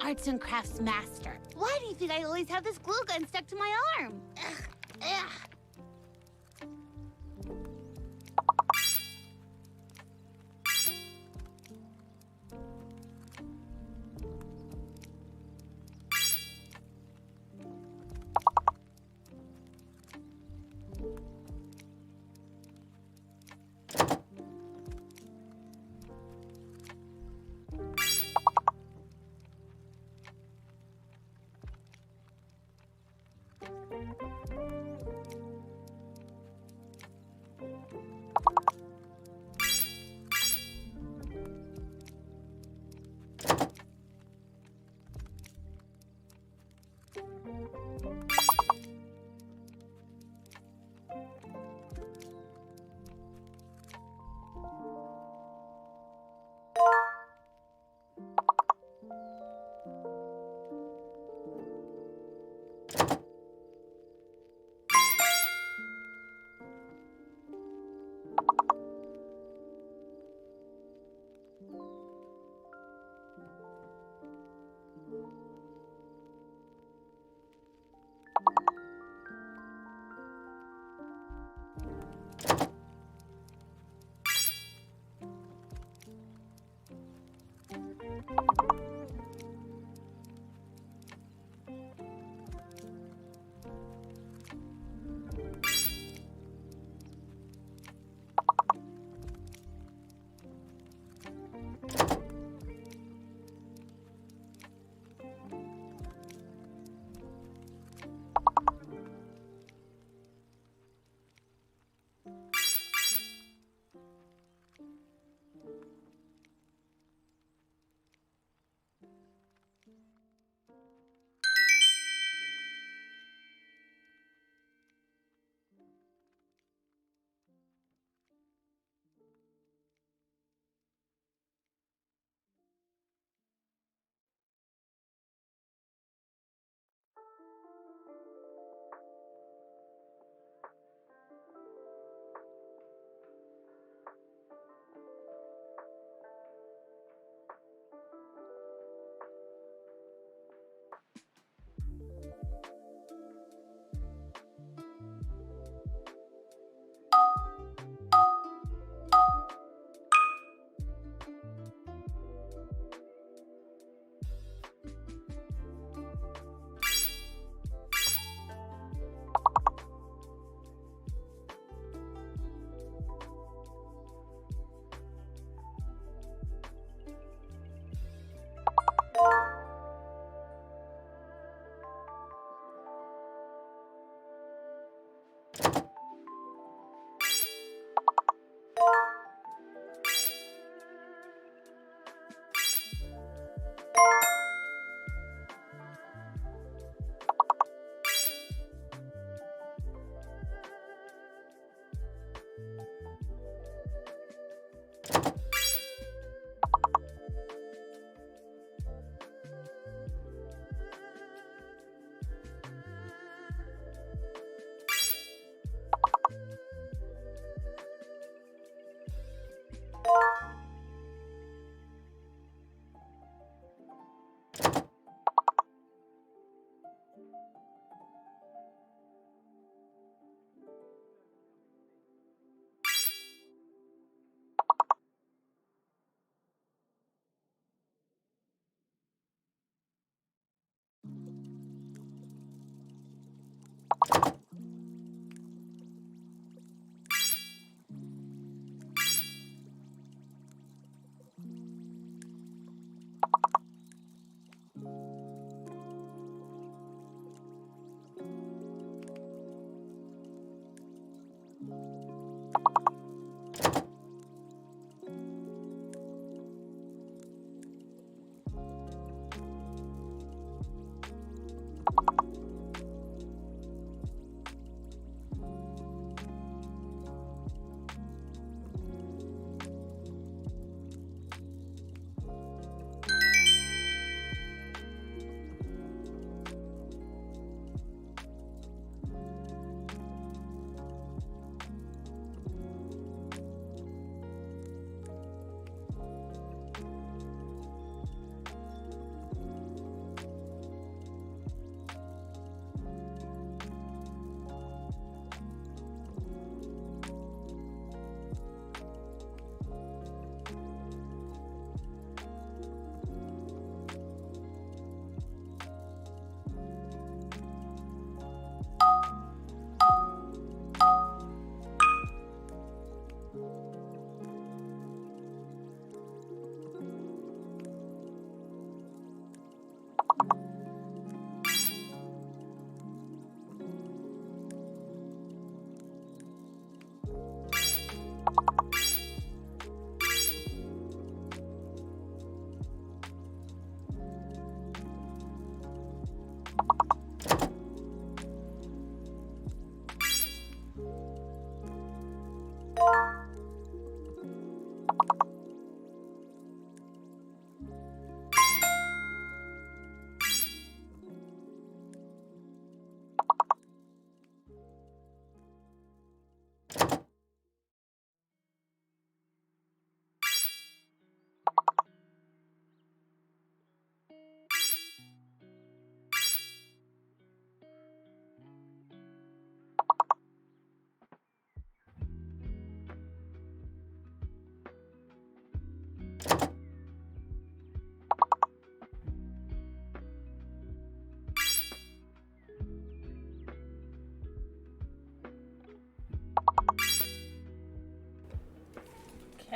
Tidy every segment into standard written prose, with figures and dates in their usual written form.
arts and crafts master. Why do you think I always have this glue gun stuck to my arm? Ugh, ugh.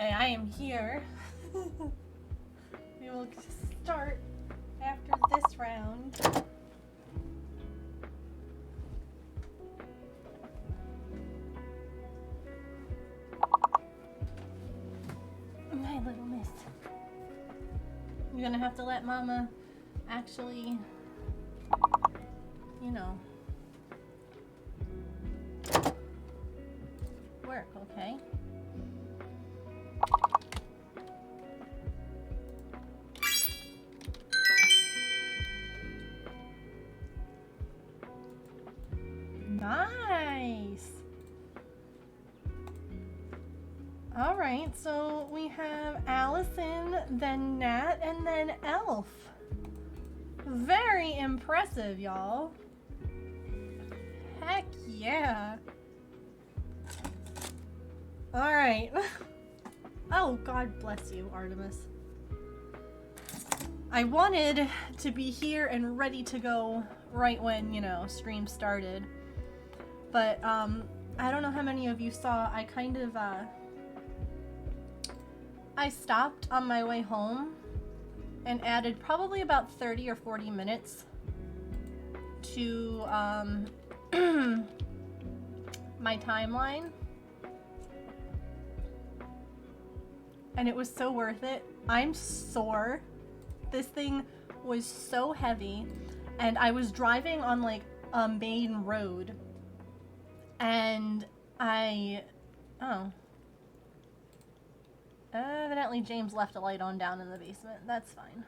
Okay, I am here. We will start after this round. My little miss. You're gonna have to let Mama actually, you know, work, okay? Nice. All right, so we have Allison, then Nat, and then Elf. Very impressive, y'all. Heck yeah. All right. Oh, God bless you, Artemis. I wanted to be here and ready to go right when, you know, stream started. But, I don't know how many of you saw, I kind of, I stopped on my way home and added probably about 30 or 40 minutes to, my timeline. And it was so worth it. I'm sore. This thing was so heavy, and I was driving on like a main road, and evidently James left a light on down in the basement. That's fine.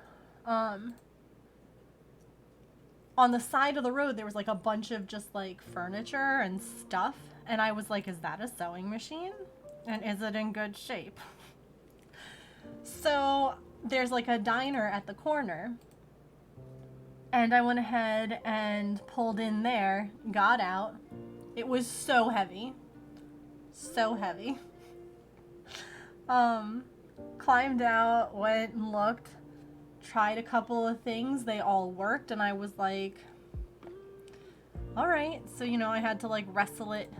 On the side of the road there was like a bunch of just like furniture and stuff, and I was like, is that a sewing machine? And is it in good shape? So there's like a diner at the corner, and I went ahead and pulled in there, got out. It was so heavy. So heavy. Climbed out, went and looked, tried a couple of things, they all worked, and I was like, all right. So, you know, I had to like wrestle it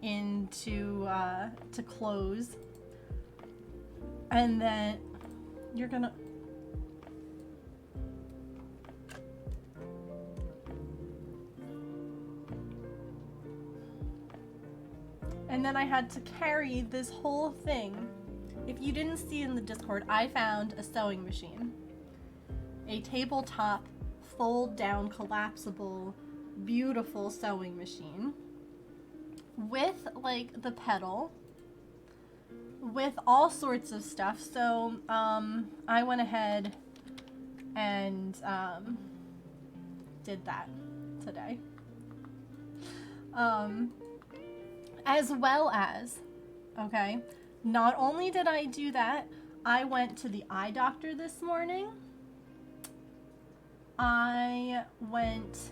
into, to close. And then you're gonna... And then I had to carry this whole thing. If you didn't see in the Discord, I found a sewing machine. A tabletop, fold-down, collapsible, beautiful sewing machine. With, like, the pedal. With all sorts of stuff. So, I went ahead and, did that today. As well as, okay, not only did I do that, I went to the eye doctor this morning. I went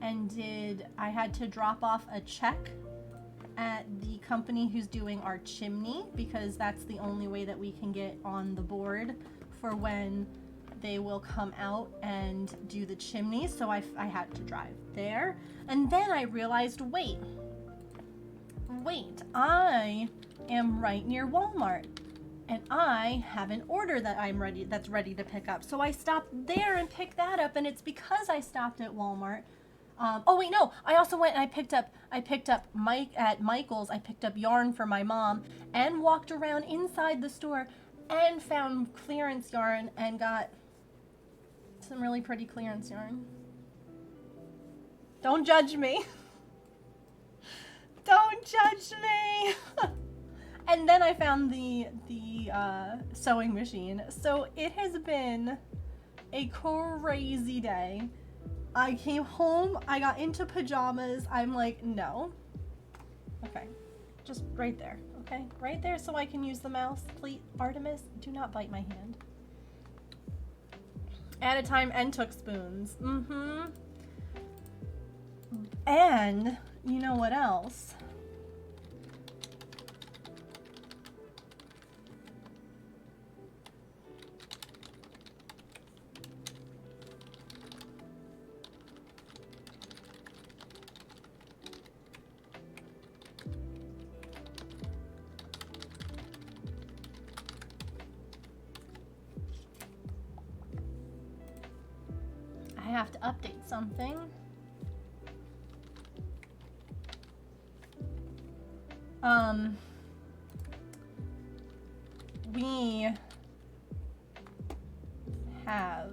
and I had to drop off a check at the company who's doing our chimney, because that's the only way that we can get on the board for when they will come out and do the chimney. So I had to drive there. And then I realized, wait, I am right near Walmart, and I have an order that that's ready to pick up. So I stopped there and picked that up, and it's because I stopped at Walmart. Oh wait, no, I also went and I picked up at Michael's, I picked up yarn for my mom and walked around inside the store and found clearance yarn and got some really pretty clearance yarn. Don't judge me. Don't judge me. And then I found the sewing machine. So it has been a crazy day. I came home, I got into pajamas. I'm like, no. Okay, just right there, okay? Right there so I can use the mouse. Please, Artemis, do not bite my hand. At a time and took spoons. And you know what else? have to update something. We have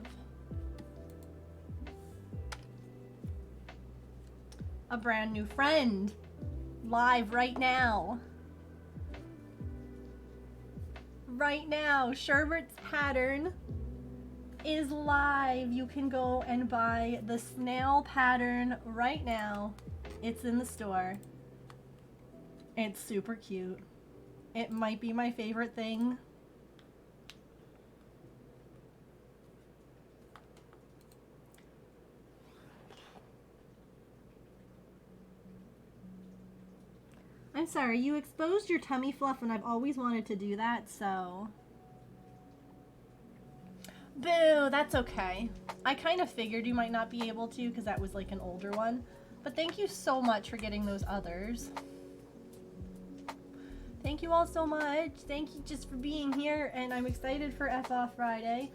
a brand new friend live right now. Right now, Sherbert's pattern is live. You can go and buy the snail pattern right now. It's in the store. It's super cute. It might be my favorite thing. I'm sorry, you exposed your tummy fluff and I've always wanted to do that, so... Boo, that's okay. I kind of figured you might not be able to because that was like an older one. But thank you so much for getting those others. Thank you all so much. Thank you just for being here, and I'm excited for F-Off Friday.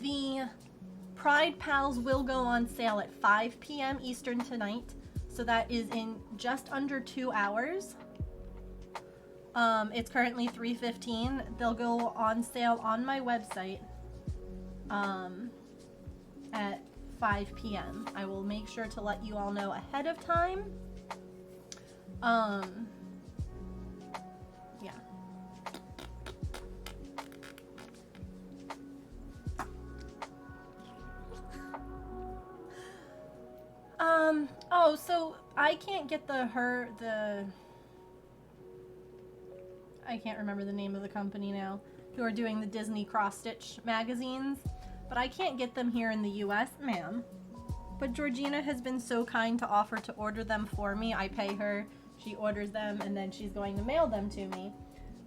The Pride Pals will go on sale at 5 p.m. Eastern tonight. So that is in just under 2 hours. It's currently $3.15. They'll go on sale on my website at 5 p.m. I will make sure to let you all know ahead of time. Yeah. Oh, so I can't get I can't remember the name of the company now, who are doing the Disney cross-stitch magazines, but I can't get them here in the US, ma'am. But Georgina has been so kind to offer to order them for me. I pay her, she orders them, and then she's going to mail them to me.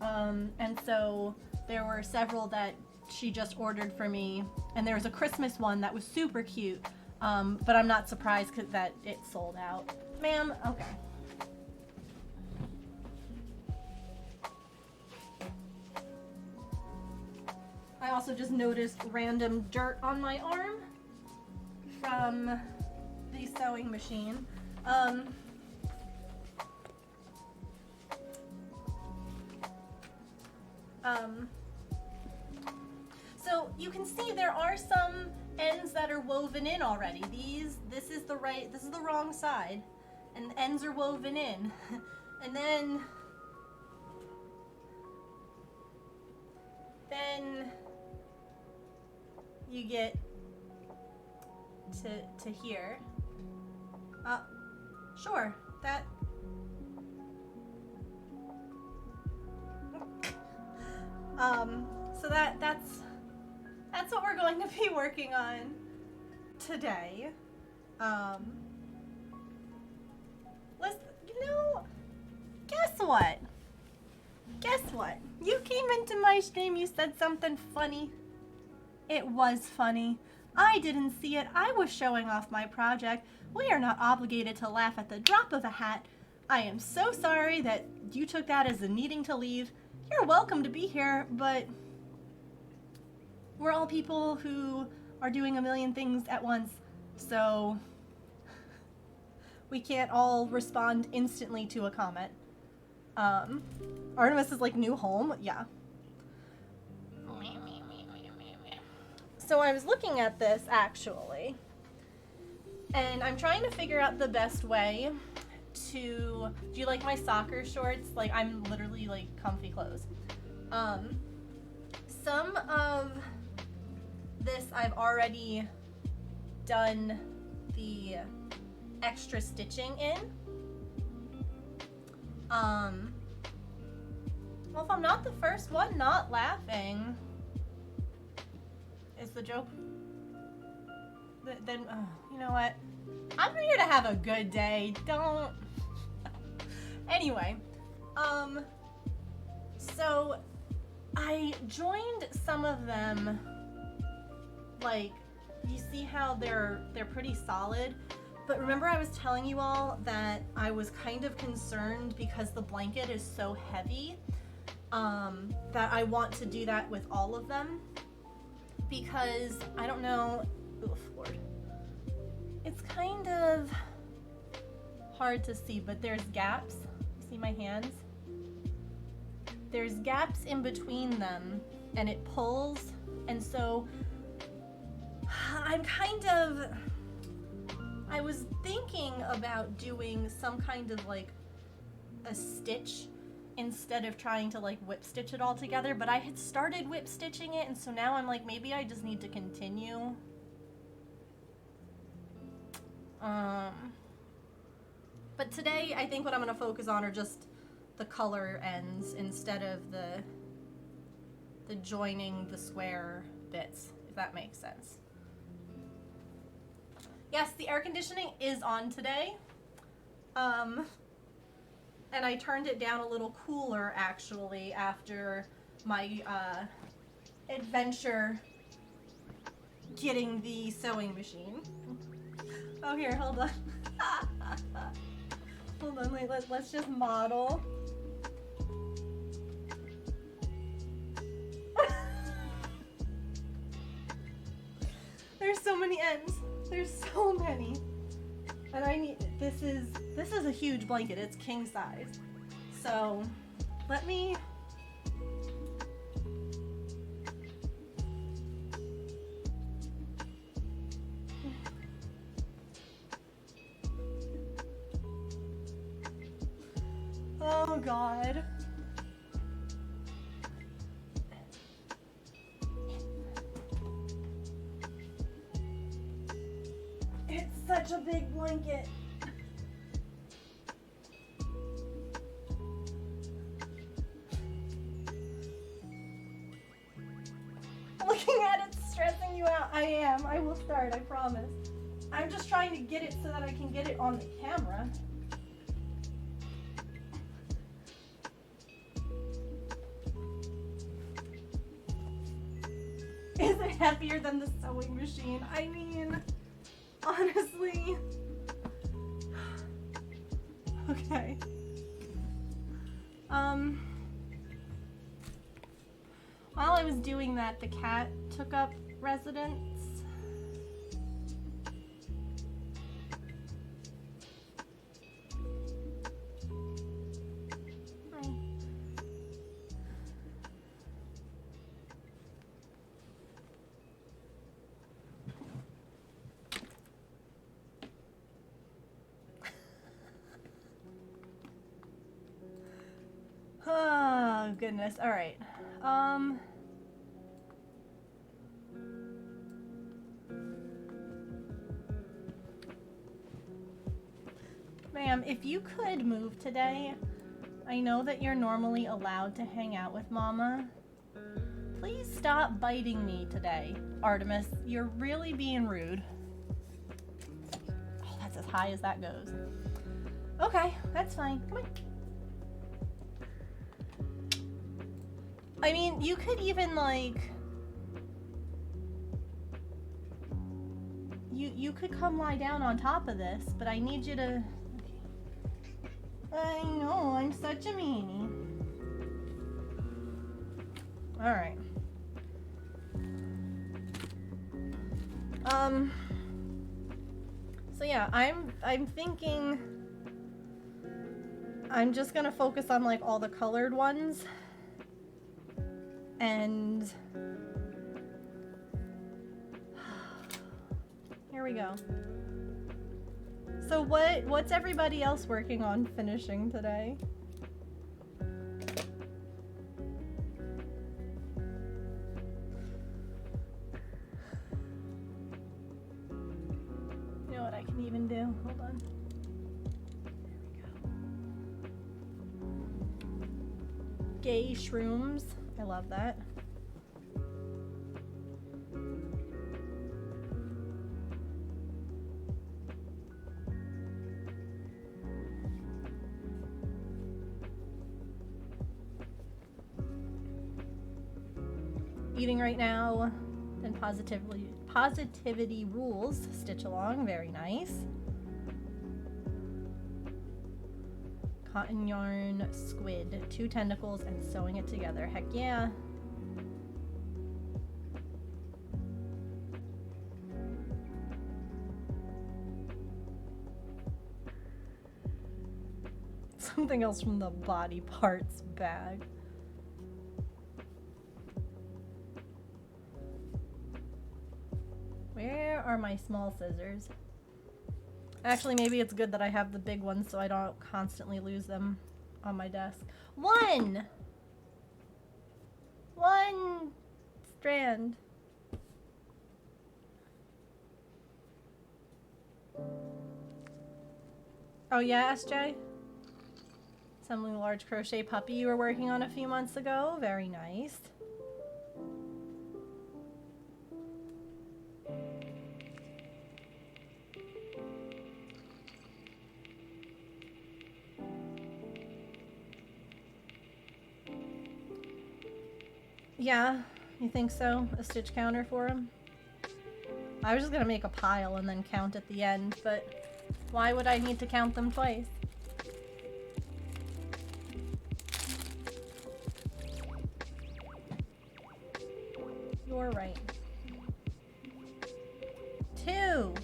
And so there were several that she just ordered for me, and there was a Christmas one that was super cute. But I'm not surprised that it sold out. Ma'am, okay. I also just noticed random dirt on my arm from the sewing machine. So you can see there are some ends that are woven in already. This is the wrong side, and the ends are woven in. And then you get to here. Sure, that. So that's what we're going to be working on today. Guess what? Guess what? You came into my stream, you said something funny. It was funny. I didn't see it. I was showing off my project. We are not obligated to laugh at the drop of a hat. I am so sorry that you took that as a needing to leave. You're welcome to be here, but we're all people who are doing a million things at once, so we can't all respond instantly to a comment. Artemis is like new home, yeah. So I was looking at this actually, and I'm trying to figure out the best way to, do you like my soccer shorts? Like, I'm literally like comfy clothes. Some of this I've already done the extra stitching in. Well, if I'm not the first one not laughing, is the joke, then, you know what? I'm here to have a good day, don't. Anyway, so I joined some of them, like, you see how they're pretty solid, but remember I was telling you all that I was kind of concerned because the blanket is so heavy, that I want to do that with all of them, because I don't know, oof, Lord. It's kind of hard to see, but there's gaps. See my hands? There's gaps in between them and it pulls, and so I was thinking about doing some kind of like a stitch instead of trying to like whip stitch it all together, but I had started whip stitching it, and so now I'm like, maybe I just need to continue. But today I think what I'm going to focus on are just the color ends instead of the joining the square bits, if that makes sense. Yes, the air conditioning is on today. And I turned it down a little cooler actually after my adventure getting the sewing machine. Oh, here, hold on. Hold on, wait, let's just model. There's so many ends. There's so many. And I need, this is a huge blanket. It's king size. So, let me, oh God. It's such a big blanket. Looking at it stressing you out. I am. I will start, I promise. I'm just trying to get it so that I can get it on the camera. Is it heavier than the sewing machine? I mean, honestly. Okay. While I was doing that, the cat took up residence. Hi. Oh, goodness. All right. Ma'am, if you could move today, I know that you're normally allowed to hang out with Mama. Please stop biting me today. Artemis, you're really being rude. Oh, that's as high as that goes. Okay, that's fine. Come on. I mean, you could even, like... You could come lie down on top of this, but I need you to... I know, I'm such a meanie. Alright. So yeah, I'm thinking I'm just gonna focus on like all the colored ones. And here we go. So what's everybody else working on finishing today? You know what I can even do? Hold on. There we go. Gay shrooms. I love that. Eating right now, and positivity rules. Stitch along, very nice. Cotton yarn, squid, 2 tentacles, and sewing it together. Heck yeah. Something else from the body parts bag. Where are my small scissors? Actually, maybe it's good that I have the big ones so I don't constantly lose them on my desk. One strand. Oh yeah, SJ? Assembling a large crochet puppy you were working on a few months ago. Very nice. Yeah, you think so? A stitch counter for him? I was just gonna make a pile and then count at the end, but why would I need to count them twice? You're right. 2!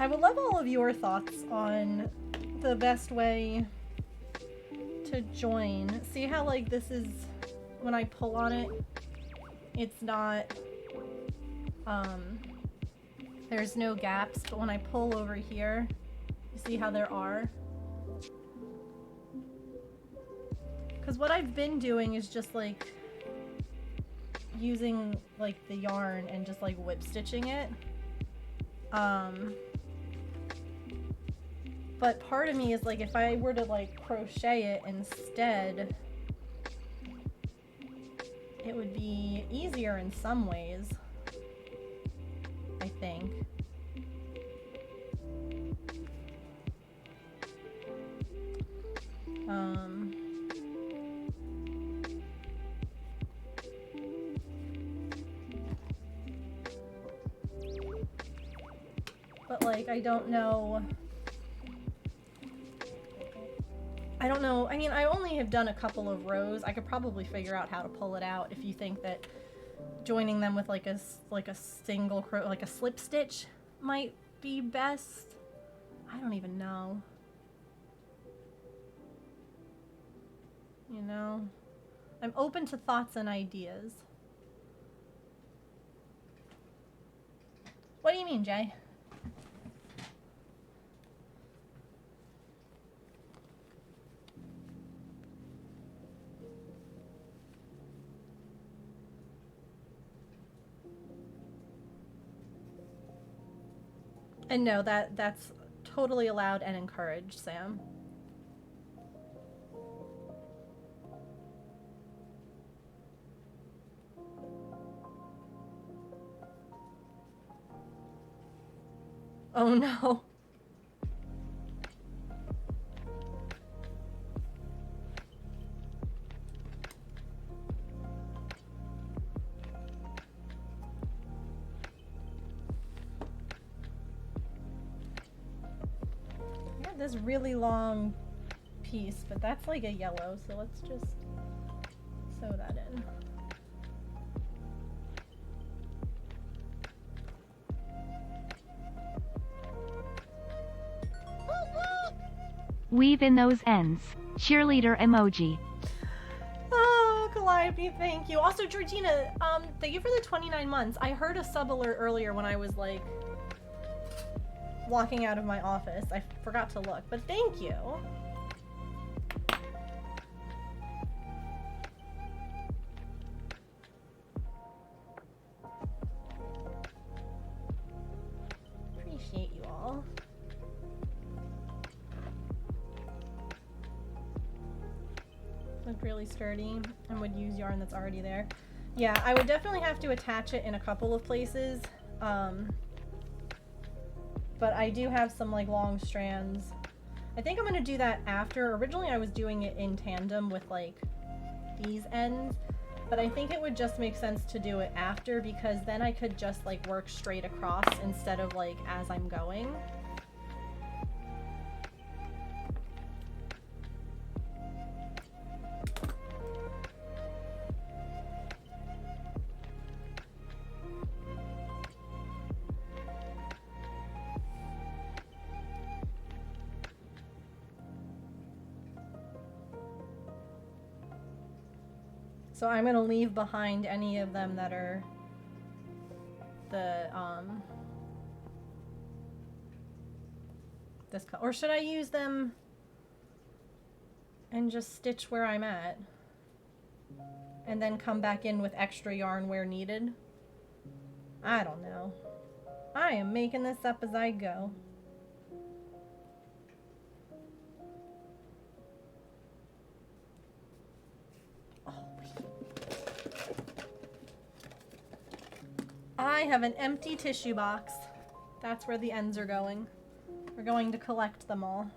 I would love all of your thoughts on the best way to join. See how like this is, when I pull on it, it's not, there's no gaps, but when I pull over here, you see how there are? Because what I've been doing is just like using like the yarn and just like whip stitching it. But part of me is like, if I were to like crochet it instead, it would be easier in some ways, I think. But like, I don't know. I mean, I only have done a couple of rows. I could probably figure out how to pull it out if you think that joining them with like a single like a slip stitch might be best. I don't even know. You know, I'm open to thoughts and ideas. What do you mean, Jay? And no, that's totally allowed and encouraged, Sam. Oh no. This really long piece, but that's like a yellow, so let's just sew that in. Weave in those ends. Cheerleader emoji. Oh, Calliope, thank you. Also, Georgina, thank you for the 29 months. I heard a sub alert earlier when I was like walking out of my office. I forgot to look, but thank you. Appreciate you all. Looked really sturdy and would use yarn that's already there. Yeah, I would definitely have to attach it in a couple of places. But I do have some like long strands. I think I'm gonna do that after. Originally I was doing it in tandem with like these ends, but I think it would just make sense to do it after, because then I could just like work straight across instead of like as I'm going. So I'm gonna leave behind any of them that are the, this color. Or should I use them and just stitch where I'm at? And then come back in with extra yarn where needed? I don't know. I am making this up as I go. I have an empty tissue box. That's where the ends are going. We're going to collect them all.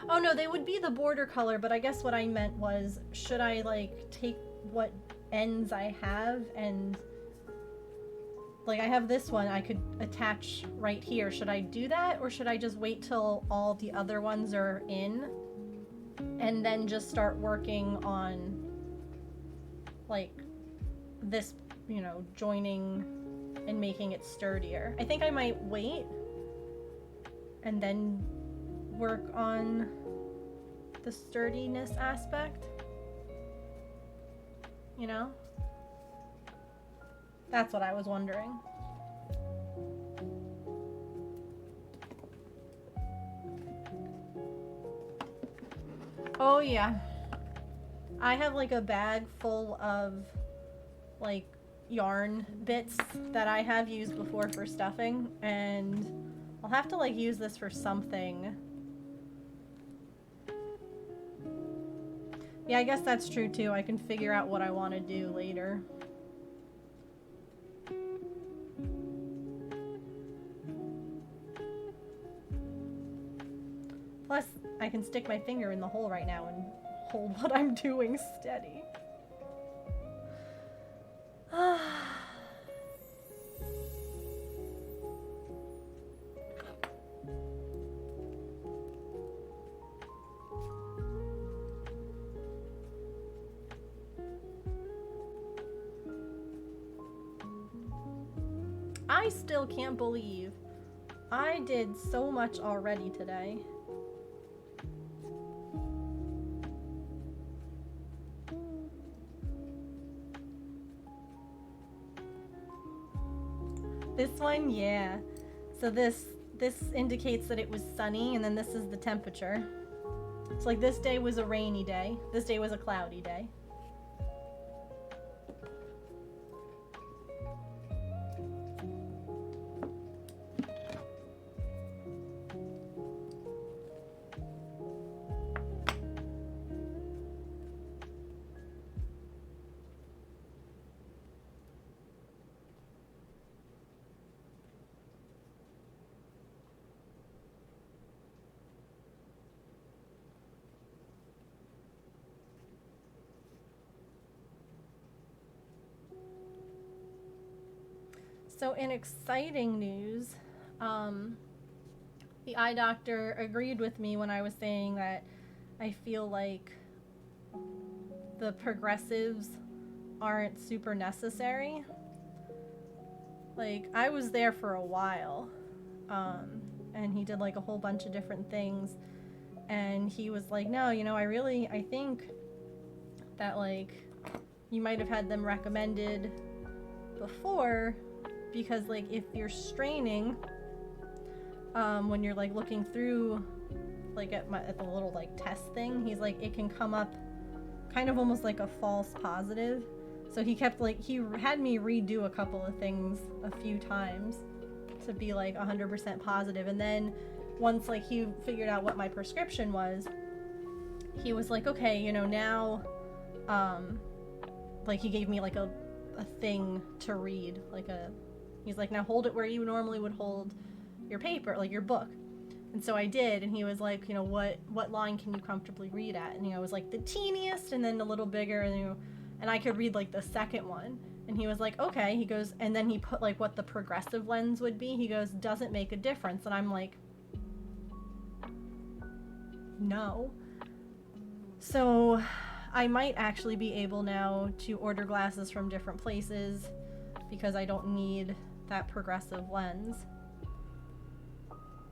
Oh no, they would be the border color, but I guess what I meant was, should I like take what ends I have and like I have this one I could attach right here. Should I do that, or should I just wait till all the other ones are in and then just start working on like this, you know, joining and making it sturdier? I think I might wait and then work on the sturdiness aspect, you know? That's what I was wondering. Oh yeah. I have like a bag full of like yarn bits that I have used before for stuffing, and I'll have to like use this for something. Yeah, I guess that's true too. I can figure out what I want to do later. Plus, I can stick my finger in the hole right now and hold what I'm doing steady. I still can't believe I did so much already today. This one, yeah. So this indicates that it was sunny, and then this is the temperature. So like this day was a rainy day. This day was a cloudy day. So in exciting news, the eye doctor agreed with me when I was saying that I feel like the progressives aren't super necessary. Like, I was there for a while, and he did like a whole bunch of different things, and he was like, no, you know, I think that like you might have had them recommended before, because like if you're straining when you're like looking through like at the little like test thing, he's like, it can come up kind of almost like a false positive. So he kept like, he had me redo a couple of things a few times to be like 100% positive. And then once like he figured out what my prescription was, he was like, okay, you know, now like he gave me like a thing to read, like he's like, now hold it where you normally would hold your paper, like your book. And so I did, and he was like, you know, what line can you comfortably read at? And, you know, it was like the teeniest and then a little bigger, and, you know, and I could read like the second one. And he was like, okay. He goes, and then he put like what the progressive lens would be. He goes, doesn't make a difference. And I'm like, no. So I might actually be able now to order glasses from different places because I don't need that progressive lens.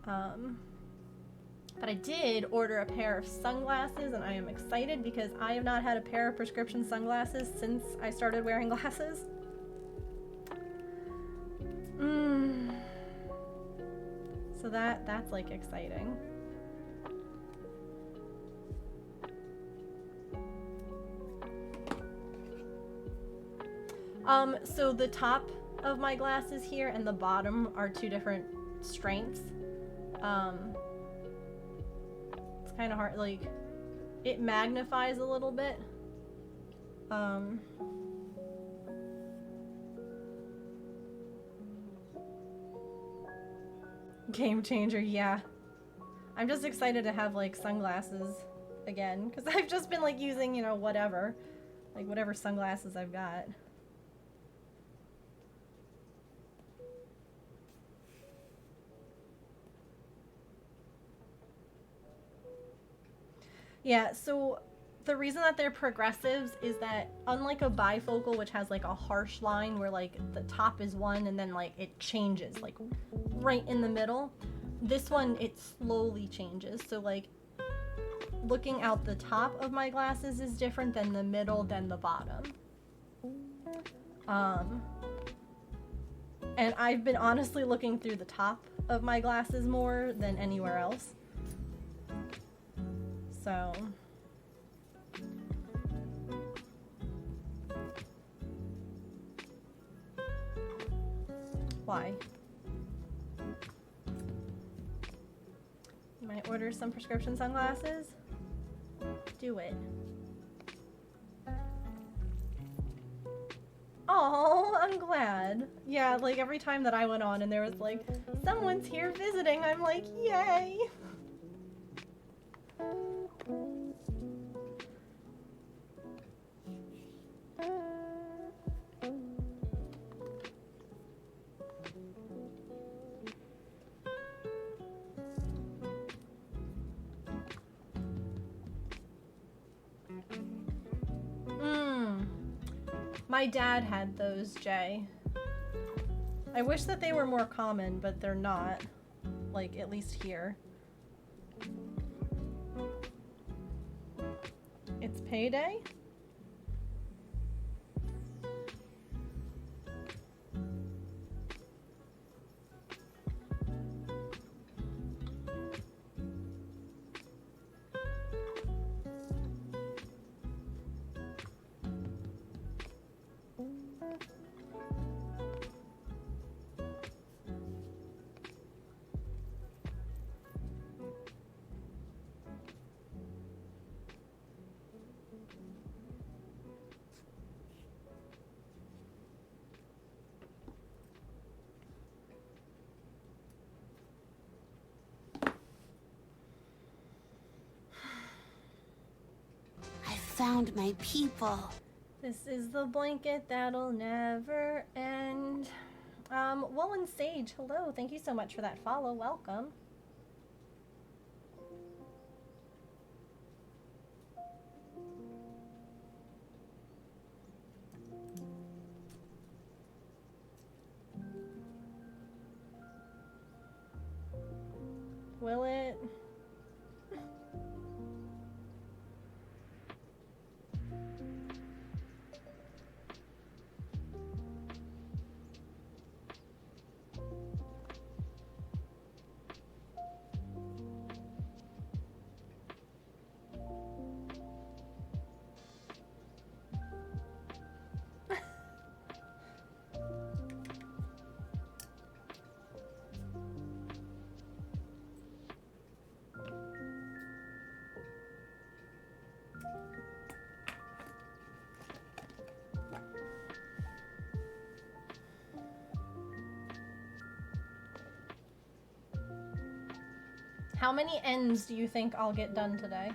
But I did order a pair of sunglasses, and I am excited because I have not had a pair of prescription sunglasses since I started wearing glasses. So that's like exciting. So the top of my glasses here and the bottom are two different strengths. It's kind of hard, like, it magnifies a little bit. Game changer, yeah. I'm just excited to have, like, sunglasses again, because I've just been, like, using, you know, whatever. Like, whatever sunglasses I've got. Yeah, so the reason that they're progressives is that unlike a bifocal, which has like a harsh line where like the top is one and then like it changes like right in the middle, this one it slowly changes. So like looking out the top of my glasses is different than the middle than the bottom. And I've been honestly looking through the top of my glasses more than anywhere else. So why? You might order some prescription sunglasses? Do it. Oh, I'm glad. Yeah, like every time that I went on and there was like, someone's here visiting, I'm like, yay! My dad had those, Jay. I wish that they were more common, but they're not. Like, at least here. It's payday? Found my people. This is the blanket that'll never end. Woolen Sage, hello. Thank you so much for that follow. Welcome. Will it? How many ends do you think I'll get done today?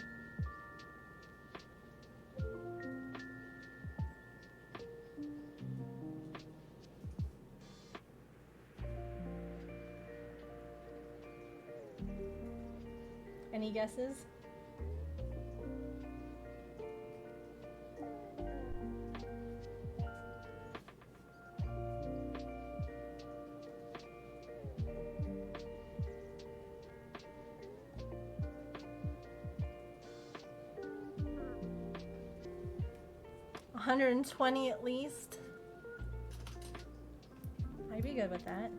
Any guesses? 120 at least. I'd be good with that.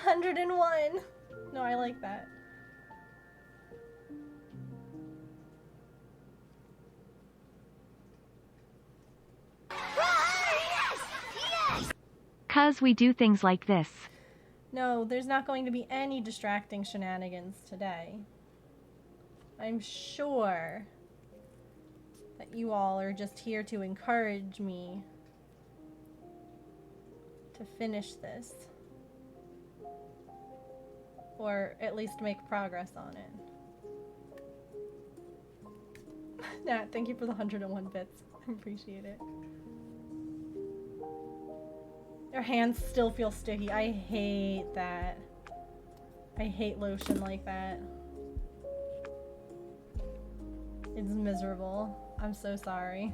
$101. No, I like that. Cuz we do things like this. No, there's not going to be any distracting shenanigans today. I'm sure that you all are just here to encourage me to finish this. Or at least make progress on it. Nat, thank you for the 101 bits. I appreciate it. Your hands still feel sticky. I hate that. I hate lotion like that. It's miserable. I'm so sorry.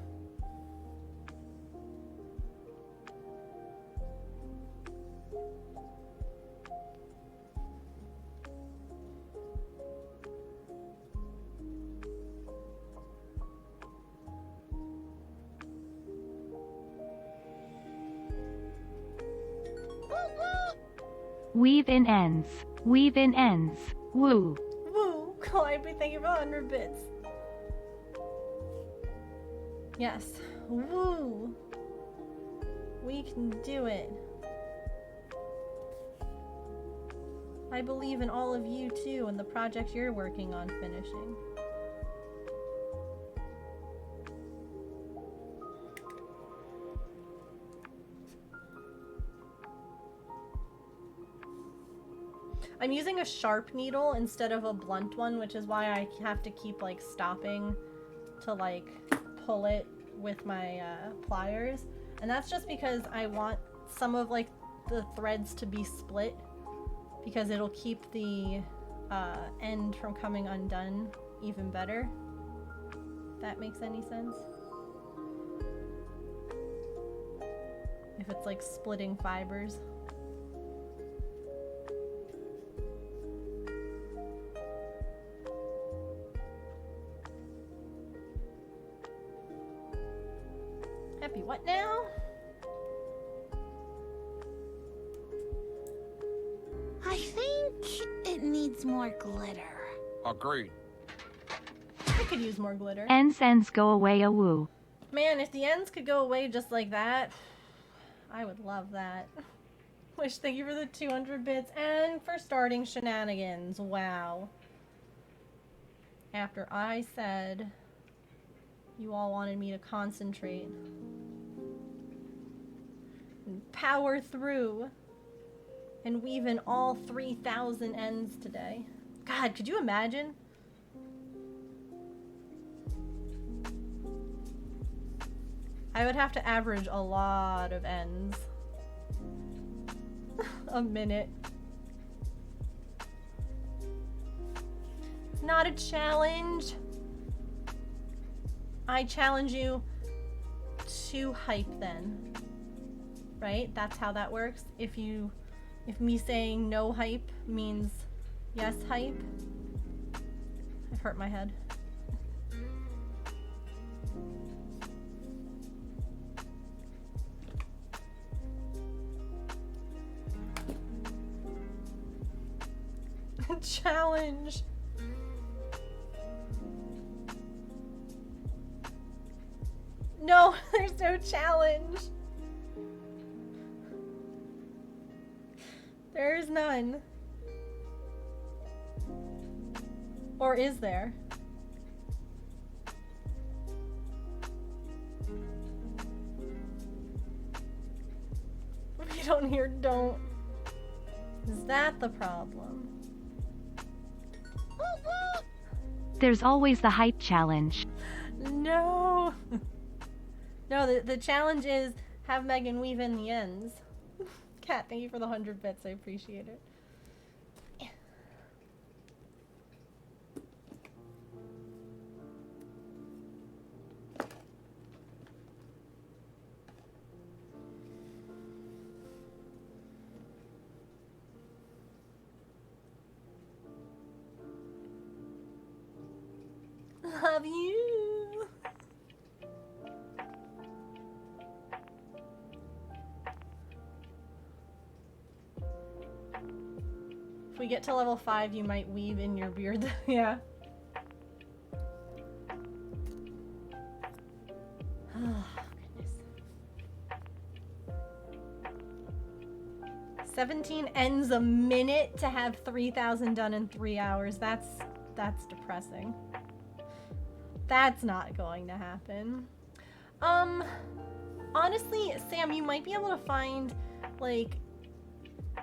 Weave in ends. Weave in ends. Woo. Woo! Calliope, thank you for 100 bits. Yes. Woo! We can do it. I believe in all of you too and the project you're working on finishing. I'm using a sharp needle instead of a blunt one, which is why I have to keep like stopping to like pull it with my pliers. And that's just because I want some of like the threads to be split because it'll keep the end from coming undone even better. If that makes any sense. If it's like splitting fibers. Happy what now? I think it needs more glitter. Agreed. I could use more glitter. Ends go away a woo. Man, if the ends could go away just like that, I would love that. Wish, thank you for the 200 bits and for starting shenanigans. Wow. After I said you all wanted me to concentrate and power through and weave in all 3,000 ends today. God, could you imagine? I would have to average a lot of ends. A minute. Not a challenge. I challenge you to hype then. Right? That's how that works. If me saying no hype means yes hype. I've hurt my head. Challenge. No, there's no challenge. There is none. Or is there? If you don't hear don't. Is that the problem? There's always the hype challenge. No. No, the challenge is have Megan weave in the ends. Kat, thank you for the 100 bits. I appreciate it. Love you. If we get to level 5, you might weave in your beard. Yeah. Oh, goodness. 17 ends a minute to have 3,000 done in 3 hours. That's depressing. That's not going to happen. Honestly, Sam, you might be able to find, like,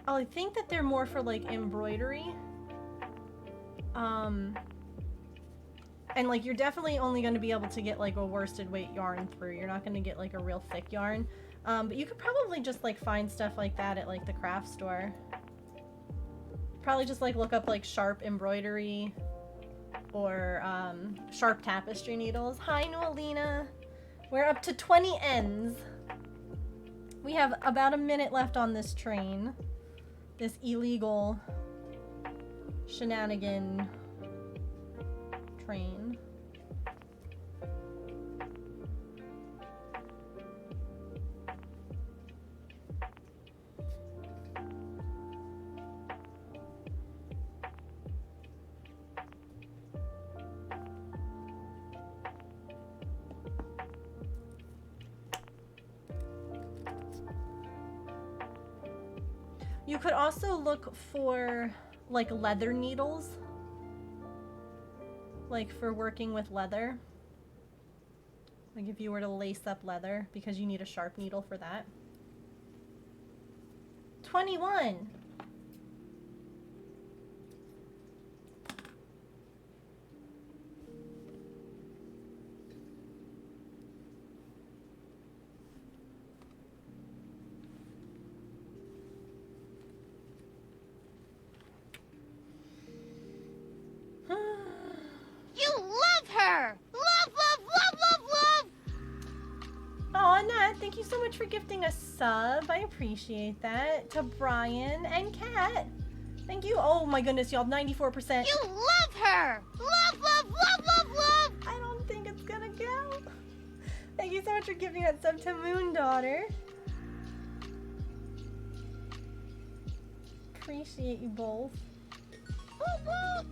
I think that they're more for, like, embroidery. And, like, you're definitely only going to be able to get, like, a worsted weight yarn through. You're not going to get, like, a real thick yarn. But you could probably just, like, find stuff like that at, like, the craft store. Probably just, like, look up, like, sharp embroidery or sharp tapestry needles. Hi, Noelina. We're up to 20 ends. We have about a minute left on this train. This illegal shenanigan train. You could also look for, like, leather needles. Like, for working with leather. Like, if you were to lace up leather, because you need a sharp needle for that. 21! You love her! Love, love, love, love, love! Aw, Nat, thank you so much for gifting a sub. I appreciate that. To Brian and Kat. Thank you. Oh my goodness, y'all, 94%. You love her! Love, love, love, love, love! I don't think it's gonna go. Thank you so much for giving that sub to Moon Daughter. Appreciate you both. Woo, woo.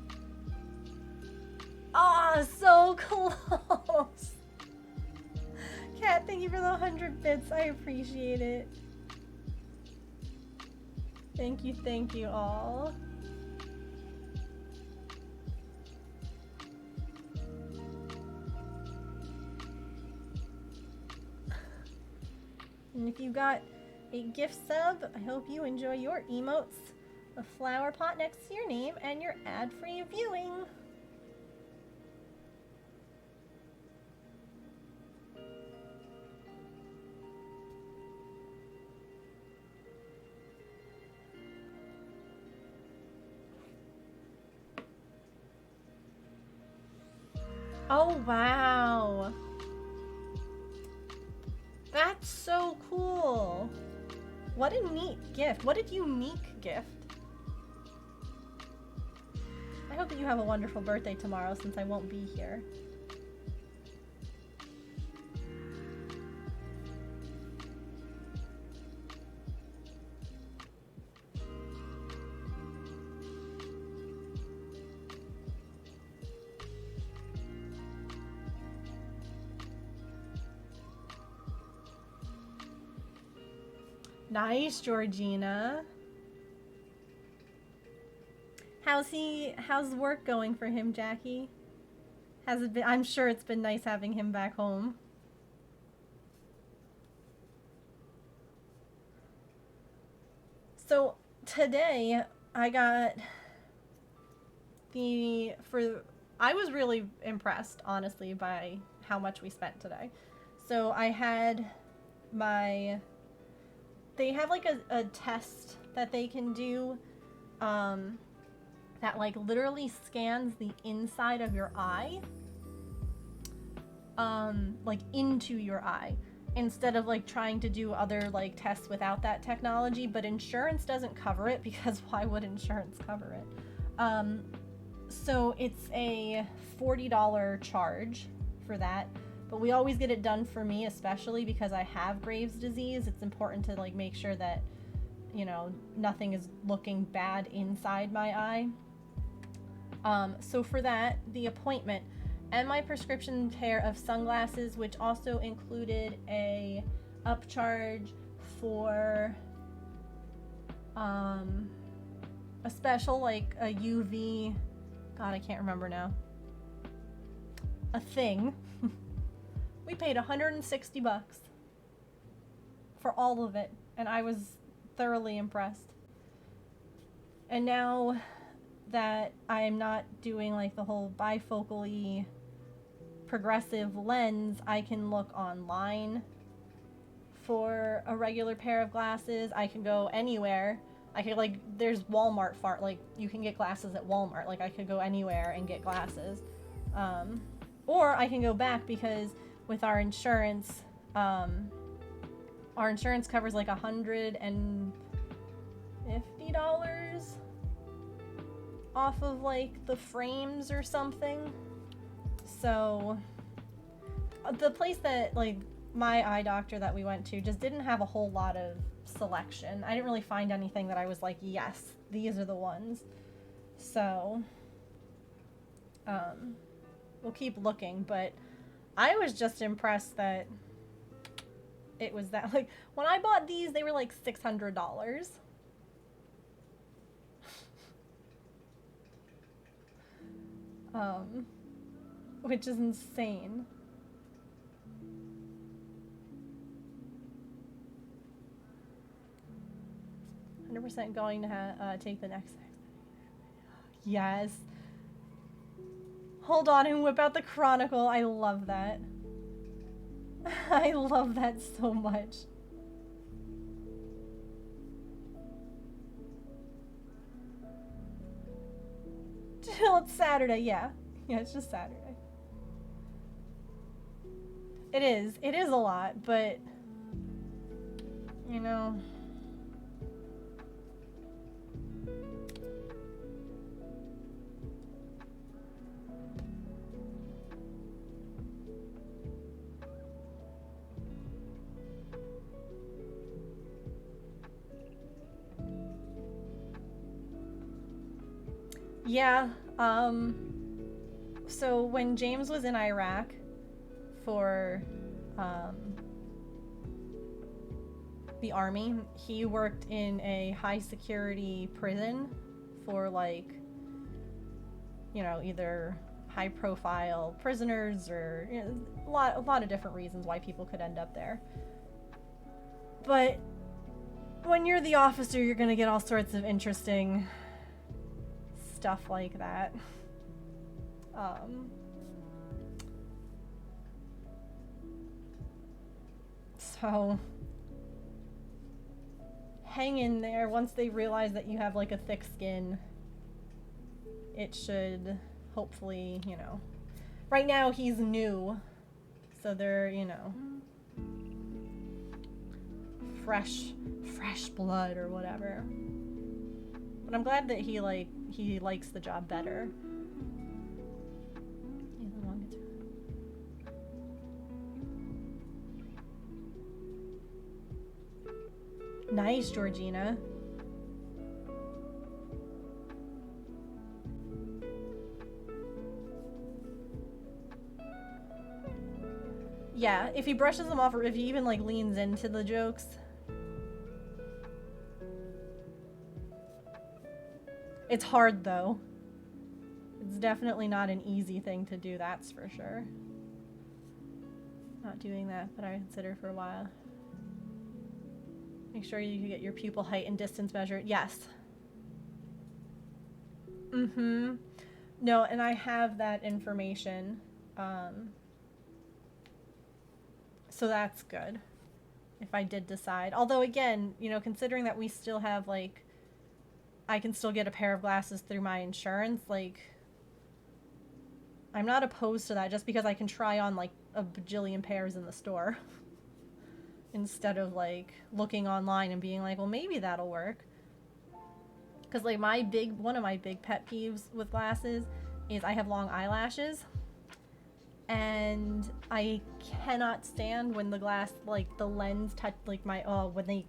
Ah, so close. Kat, thank you for the 100 bits. I appreciate it. Thank you all. And if you got a gift sub, I hope you enjoy your emotes, a flower pot next to your name, and your ad-free viewing. Oh, wow. That's so cool. What a neat gift. What a unique gift. I hope that you have a wonderful birthday tomorrow since I won't be here. Nice, Georgina. How's work going for him, Jackie? Has it been, I'm sure it's been nice having him back home. So today I got I was really impressed, honestly, by how much we spent today. So I had my they have like a test that they can do that like literally scans the inside of your eye, like into your eye, instead of like trying to do other like tests without that technology. But insurance doesn't cover it, because why would insurance cover it? So it's a $40 charge for that. But we always get it done for me, especially because I have Graves' disease. It's important to like make sure that, you know, nothing is looking bad inside my eye. So for that, the appointment and my prescription pair of sunglasses, which also included a upcharge for a special, like a UV, God, I can't remember now, a thing. We paid $160 for all of it, and I was thoroughly impressed. And now that I am not doing like the whole bifocally progressive lens, I can look online for a regular pair of glasses. I can go anywhere. I could like, there's Walmart like you can get glasses at Walmart. Like I could go anywhere and get glasses. Or I can go back, because with our insurance covers like $150 off of like the frames or something. So the place that like my eye doctor that we went to just didn't have a whole lot of selection. I didn't really find anything that I was like, yes, these are the ones. So we'll keep looking, but I was just impressed that it was that, like, when I bought these, they were like $600. Which is insane. %, going to take the next. Yes. Hold on and whip out the Chronicle. I love that. I love that so much. Till it's Saturday, yeah. Yeah, it's just Saturday. It is. It is a lot, but you know. Yeah, so when James was in Iraq for the army, he worked in a high security prison for like, you know, either high profile prisoners or, you know, a lot of different reasons why people could end up there. But when you're the officer, you're gonna get all sorts of interesting stuff like that. So hang in there. Once they realize that you have like a thick skin, it should hopefully, you know. Right now he's new, so they're, you know, fresh blood or whatever. But I'm glad that he likes the job better. Nice, Georgina. Yeah, if he brushes them off or if he even like leans into the jokes. It's hard though. It's definitely not an easy thing to do, that's for sure. Not doing that, but I consider for a while. Make sure you get your pupil height and distance measured. Yes. Mm-hmm. No, and I have that information. So that's good. if I did decide. Although again, you know, considering that we still have like, I can still get a pair of glasses through my insurance, like, I'm not opposed to that just because I can try on like a bajillion pairs in the store instead of like looking online and being like, well, maybe that'll work. Because like one of my big pet peeves with glasses is I have long eyelashes, and I cannot stand when the glass, like the lens touch, like when they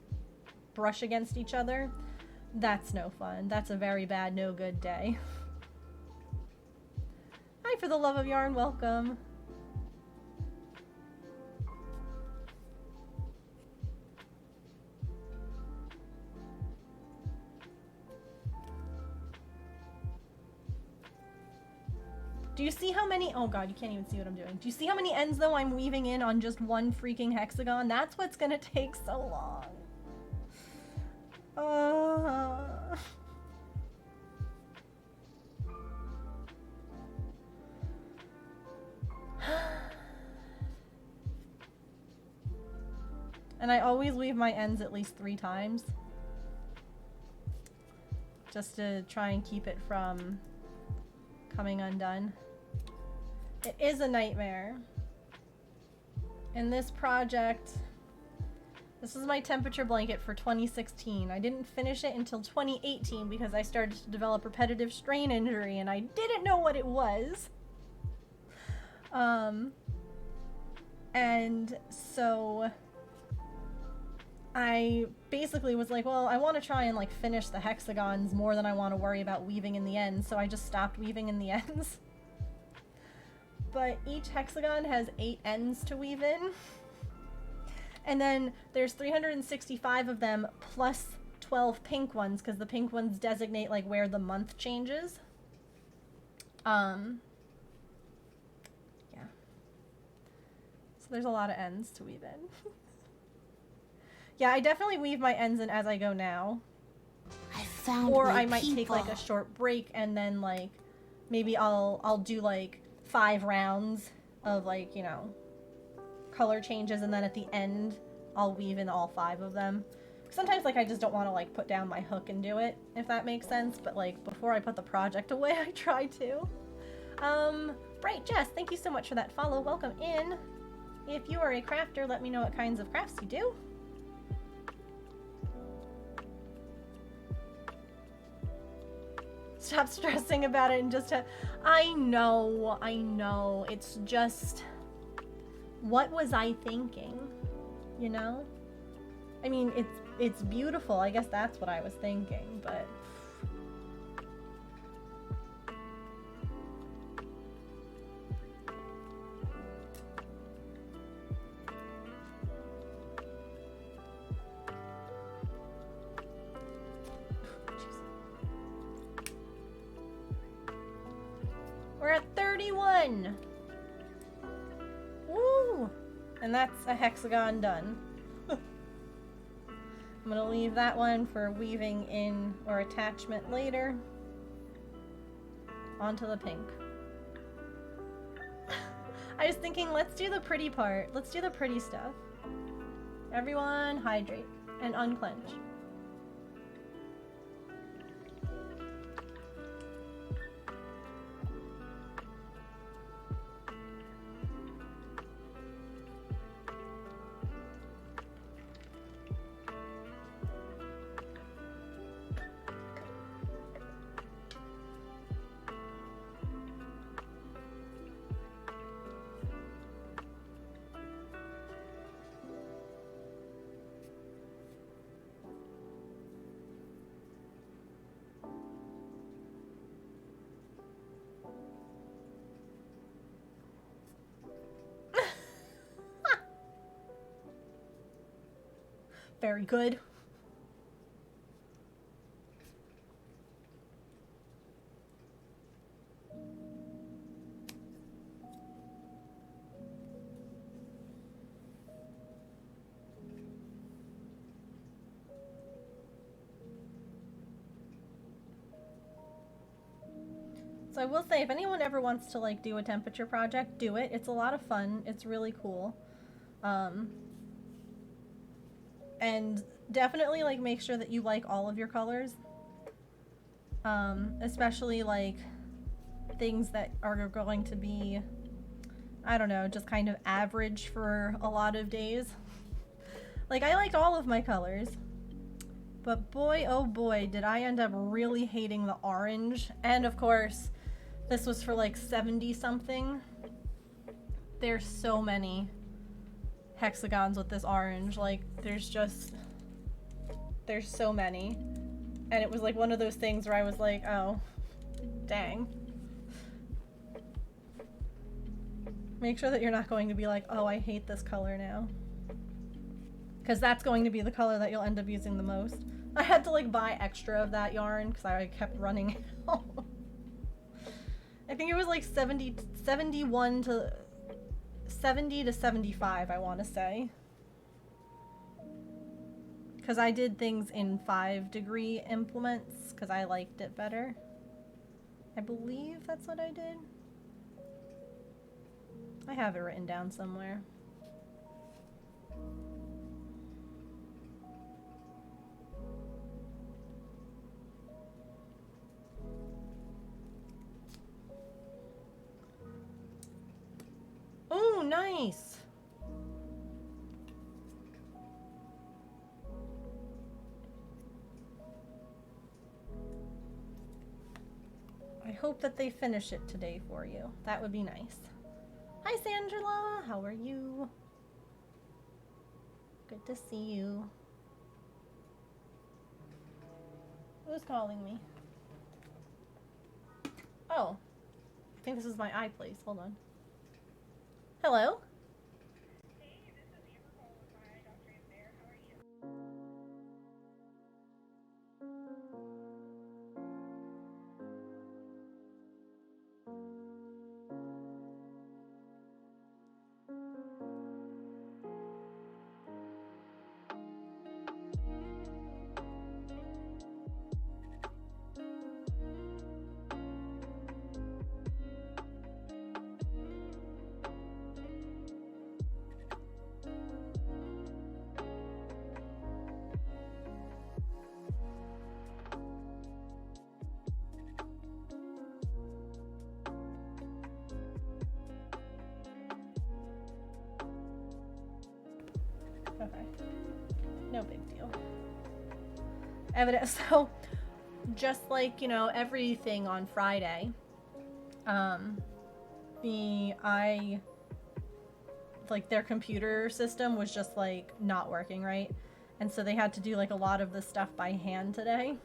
brush against each other. That's no fun. That's a very bad, no good day. Hi, for the love of yarn, welcome. Do you see how many, oh god, you can't even see what I'm doing. Do you see how many ends though I'm weaving in on just one freaking hexagon? That's what's gonna take so long. And I always weave my ends at least 3 times. Just to try and keep it from coming undone. It is a nightmare. In this project, this is my temperature blanket for 2016. I didn't finish it until 2018 because I started to develop repetitive strain injury and I didn't know what it was. And so I basically was like, well, I want to try and like finish the hexagons more than I want to worry about weaving in the ends, so I just stopped weaving in the ends. But each hexagon has 8 ends to weave in. And then there's 365 of them plus 12 pink ones, because the pink ones designate like where the month changes. Yeah. So there's a lot of ends to weave in. Yeah, I definitely weave my ends in as I go now. I found Or my I might people. take like a short break and then like maybe I'll do like 5 rounds of like, you know, color changes, and then at the end I'll weave in all 5 of them. Sometimes like I just don't want to like put down my hook and do it, if that makes sense, but like before I put the project away I try to. Bright Jess, thank you so much for that follow. Welcome in. If you are a crafter, let me know what kinds of crafts you do. Stop stressing about it and just I know. It's just, what was I thinking? You know? I mean, it's beautiful. I guess that's what I was thinking, but we're at 31. Woo! And that's a hexagon done. I'm gonna leave that one for weaving in or attachment later. Onto the pink. I was thinking, let's do the pretty part. Let's do the pretty stuff. Everyone hydrate and unclench. Very good. So I will say, if anyone ever wants to like do a temperature project, do it. It's a lot of fun. It's really cool. And definitely like make sure that you like all of your colors. Especially like things that are going to be, I don't know, just kind of average for a lot of days. Like I liked all of my colors, but boy oh boy did I end up really hating the orange. And of course this was for like 70 something. There's so many hexagons with this orange, like there's so many, and it was like one of those things where I was like, oh dang. Make sure that you're not going to be like, oh, I hate this color now, because that's going to be the color that you'll end up using the most. I had to like buy extra of that yarn because I kept running out. I think it was like 70 to 75, I want to say. Because I did things in 5-degree implements because I liked it better. I believe that's what I did. I have it written down somewhere. Oh, nice. I hope that they finish it today for you. That would be nice. Hi, Sandra. How are you? Good to see you. Who's calling me? Oh, I think this is my iPlace. Hold on. Hello? Okay. No big deal. Evidence. So, just like, you know, everything on Friday, like their computer system was just like not working right, and so they had to do like a lot of the stuff by hand today.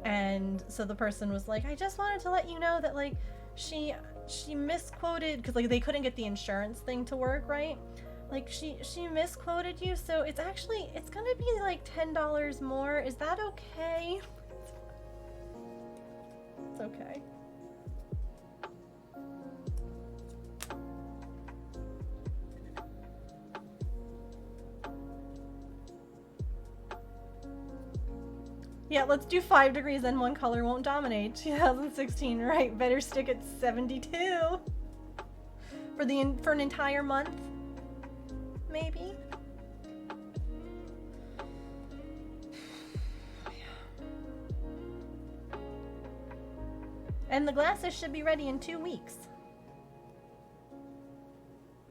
And so the person was like, I just wanted to let you know that like she misquoted, because like they couldn't get the insurance thing to work right. Like she misquoted you, so it's gonna be like $10 more. Is that okay? It's okay. Yeah, let's do 5 degrees and one color won't dominate. 2016, right? Better stick at 72 for an entire month, maybe. And the glasses should be ready in 2 weeks,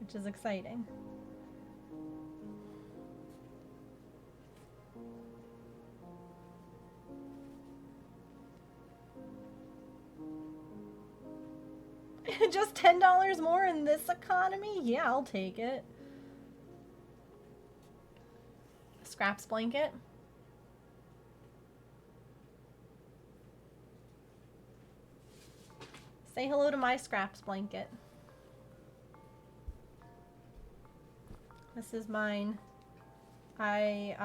which is exciting. Just $10 more in this economy? Yeah, I'll take it. Scraps blanket. Say hello to my scraps blanket. This is mine. I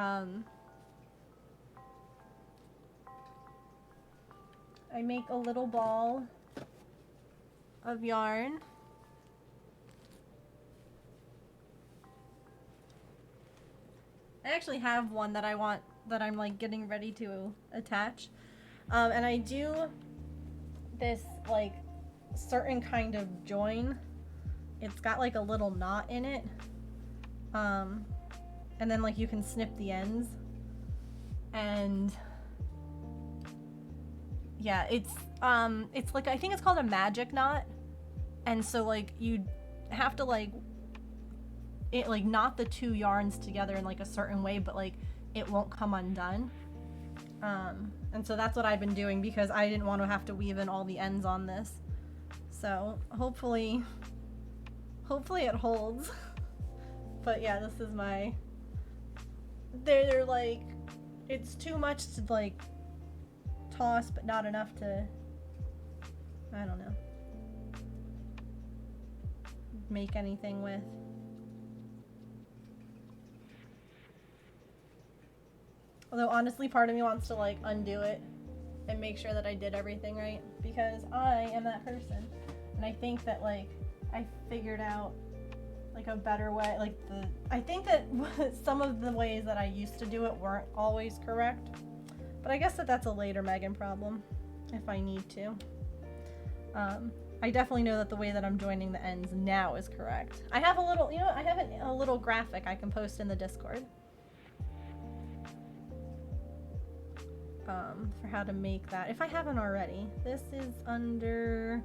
make a little ball of yarn. I actually have one that I'm like getting ready to attach. And I do this like certain kind of join. It's got like a little knot in it. And then like you can snip the ends, and yeah, it's like, I think it's called a magic knot, and so like you have to like knot the two yarns together in like a certain way, but like it won't come undone. And so that's what I've been doing because I didn't want to have to weave in all the ends on this. So hopefully it holds. But yeah, this is my, they're like, it's too much to like toss, but not enough to, I don't know, make anything with. Although honestly, part of me wants to like undo it and make sure that I did everything right, because I am that person. And I think that like I figured out like a better way, like I think that some of the ways that I used to do it weren't always correct. But I guess that's a later Megan problem if I need to. I definitely know that the way that I'm joining the ends now is correct. I have a little, you know, I have a little graphic I can post in the Discord. For how to make that, if I haven't already. This is under,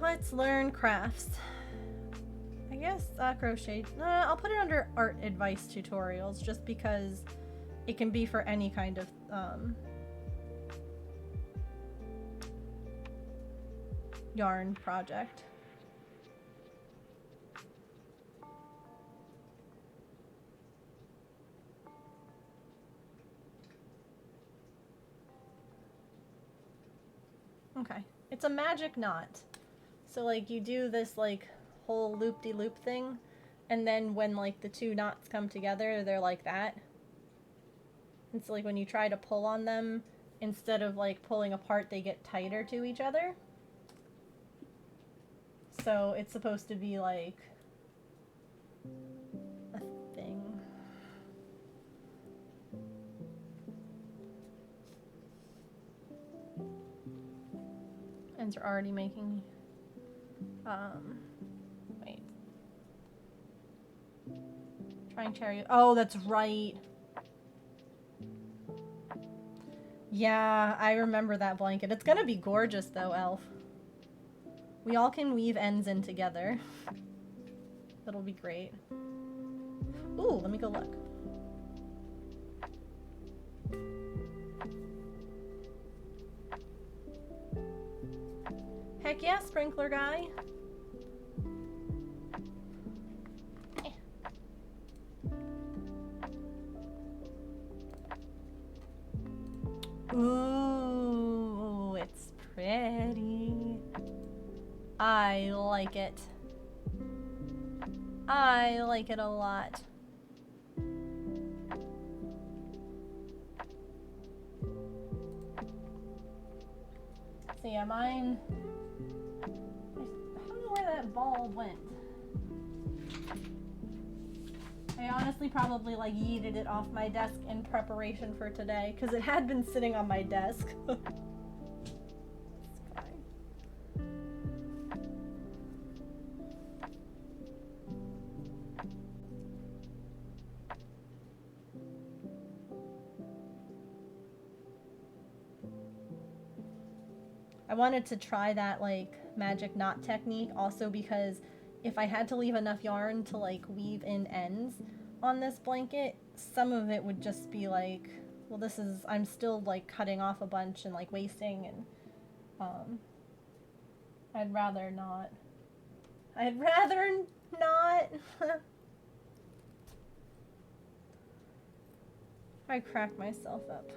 let's learn crafts. I guess crochet. I'll put it under art advice tutorials just because it can be for any kind of yarn project. Okay, it's a magic knot. So like you do this like whole loop-de-loop thing, and then when like the two knots come together, they're like that. And so like when you try to pull on them, instead of like pulling apart, they get tighter to each other. So it's supposed to be like a thing. Ends are already making, wait. Trying cherry, oh, that's right. Yeah, I remember that blanket. It's gonna be gorgeous though, Elf. We all can weave ends in together. That'll be great. Ooh, let me go look. Heck yeah, sprinkler guy. Ooh, it's pretty. I like it. I like it a lot. So yeah, mine, I don't know where that ball went. I honestly probably like yeeted it off my desk in preparation for today because it had been sitting on my desk. It's fine. I wanted to try that like magic knot technique also because if I had to leave enough yarn to like weave in ends on this blanket, some of it would just be like, well, this is, I'm still like cutting off a bunch and like wasting, and I'd rather not. I'd rather not. I cracked myself up.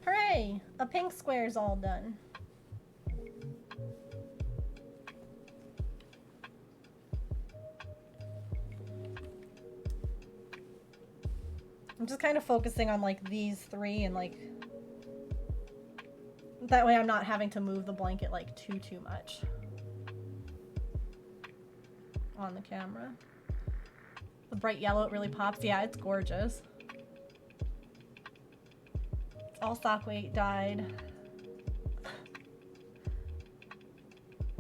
Hooray! A pink square's all done. I'm just kind of focusing on like these three and like that way I'm not having to move the blanket like too much on the camera. The bright yellow, it really pops. Yeah, it's gorgeous. All stock weight dyed.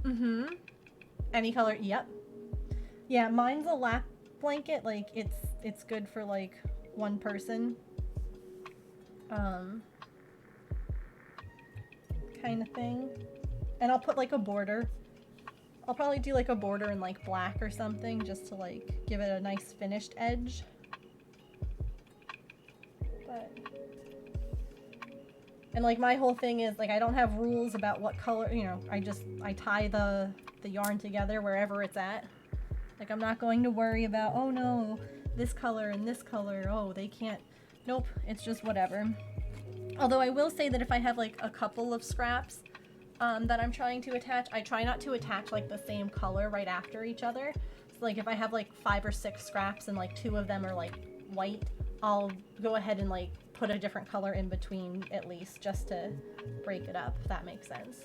Mm-hmm. Any color, yep. Yeah, mine's a lap blanket, like it's good for like one person. Kind of thing. And I'll put like a border. I'll probably do like a border in like black or something just to like give it a nice finished edge. But and like my whole thing is like I don't have rules about what color, you know, I tie the yarn together wherever it's at. Like I'm not going to worry about, oh no, this color and this color, oh they can't. Nope, it's just whatever. Although I will say that if I have like a couple of scraps that I'm trying to attach, I try not to attach like the same color right after each other. So like if I have like 5 or 6 scraps and like 2 of them are like white, I'll go ahead and like put a different color in between at least just to break it up, if that makes sense.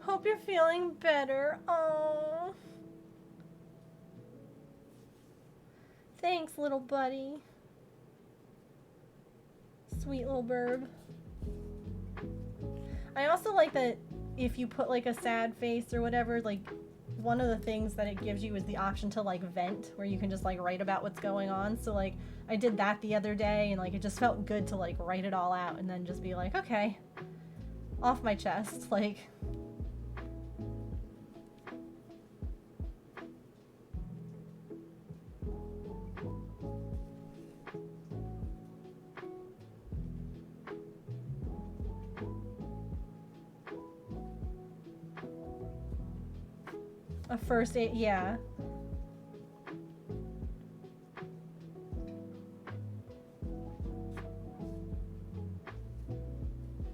Hope you're feeling better. Oh. Thanks, little buddy. Sweet little burb. I also like that if you put like a sad face or whatever, like one of the things that it gives you is the option to like vent, where you can just like write about what's going on. So like I did that the other day and like it just felt good to like write it all out and then just be like, okay, off my chest, like. A first aid, yeah.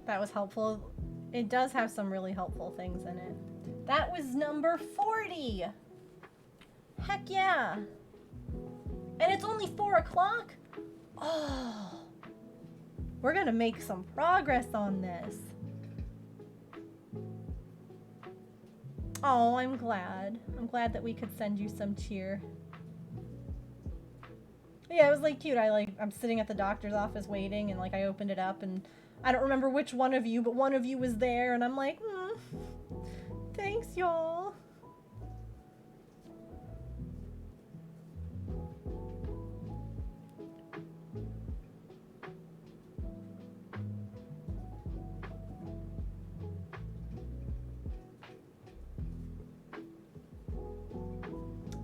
That was helpful. It does have some really helpful things in it. That was number 40. Heck yeah. And it's only 4 o'clock? Oh. We're gonna make some progress on this. Oh, I'm glad. I'm glad that we could send you some cheer. Yeah, it was like cute. I'm sitting at the doctor's office waiting and like I opened it up and I don't remember which one of you, but one of you was there and I'm like, thanks y'all.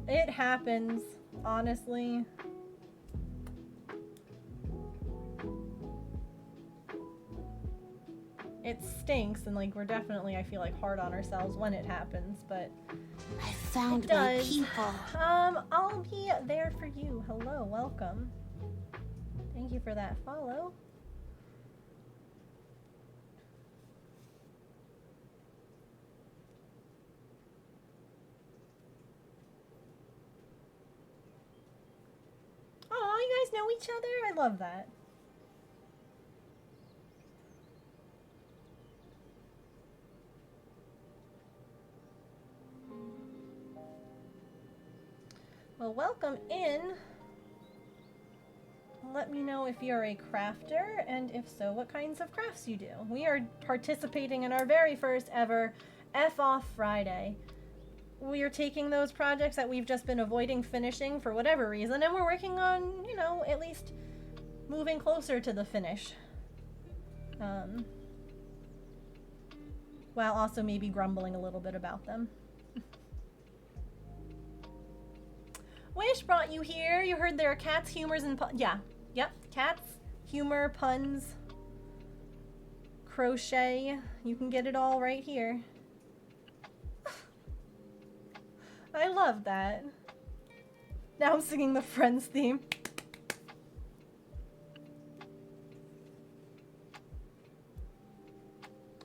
It happens, honestly. It stinks, and like we're definitely, I feel like, hard on ourselves when it happens, but I found my people. I'll be there for you. Hello, welcome. Thank you for that follow. Oh, you guys know each other? I love that. Well, welcome in. Let me know if you're a crafter, and if so, what kinds of crafts you do. We are participating in our very first ever F-Off Friday. We are taking those projects that we've just been avoiding finishing for whatever reason, and we're working on, you know, at least moving closer to the finish. While also maybe grumbling a little bit about them. Wish brought you here. You heard there are cats, humors, and puns. Yeah. Yep. Cats, humor, puns, crochet. You can get it all right here. I love that. Now I'm singing the Friends theme.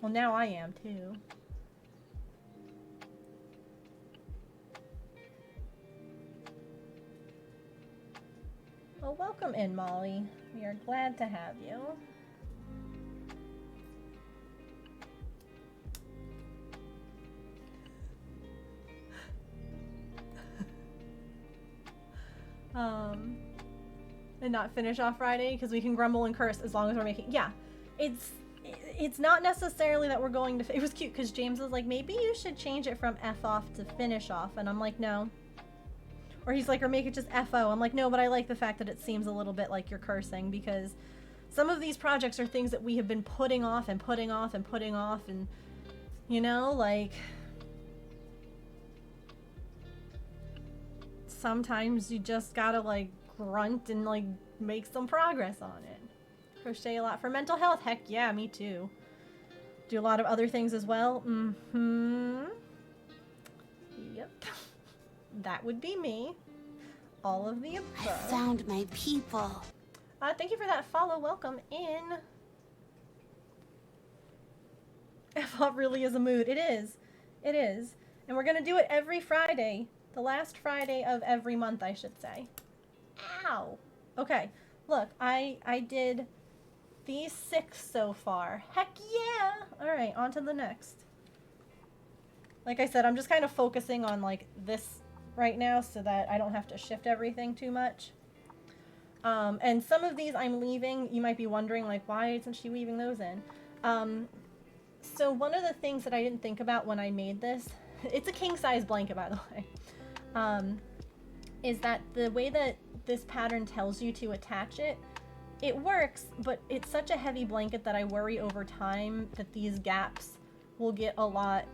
Well, now I am too. Well, welcome in, Molly. We are glad to have you. And not finish off Friday because we can grumble and curse as long as we're making. Yeah, it's not necessarily that we're going to. It was cute because James was like, maybe you should change it from F off to finish off, and I'm like, no. Or he's like, or make it just FO. I'm like, no, but I like the fact that it seems a little bit like you're cursing because some of these projects are things that we have been putting off and putting off and putting off, and you know, like sometimes you just gotta like grunt and like make some progress on it. Crochet a lot for mental health. Heck yeah, me too. Do a lot of other things as well. Yep. That would be me. All of the above. I found my people. Thank you for that follow. Welcome in. F-Off really is a mood. It is. It is. And we're going to do it every Friday. The last Friday of every month, I should say. Ow. Okay. Look, I did these 6 so far. Heck yeah. All right, on to the next. Like I said, I'm just kind of focusing on like this right now so that I don't have to shift everything too much. And some of these I'm leaving. You might be wondering like, why isn't she weaving those in? So one of the things that I didn't think about when I made this, it's a king size blanket by the way, is that the way that this pattern tells you to attach it, it works, but it's such a heavy blanket that I worry over time that these gaps will get a lot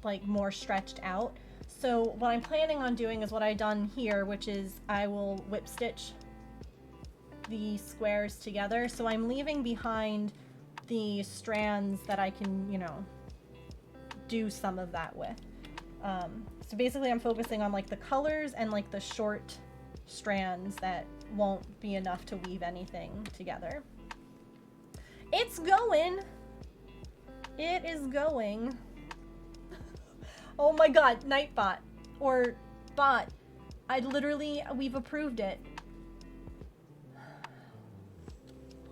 like more stretched out. So what I'm planning on doing is what I've done here, which is I will whip stitch the squares together. So I'm leaving behind the strands that I can, you know, do some of that with. So basically I'm focusing on like the colors and like the short strands that won't be enough to weave anything together. It's going. It is going. Oh my god, Nightbot. Or bot. We've approved it.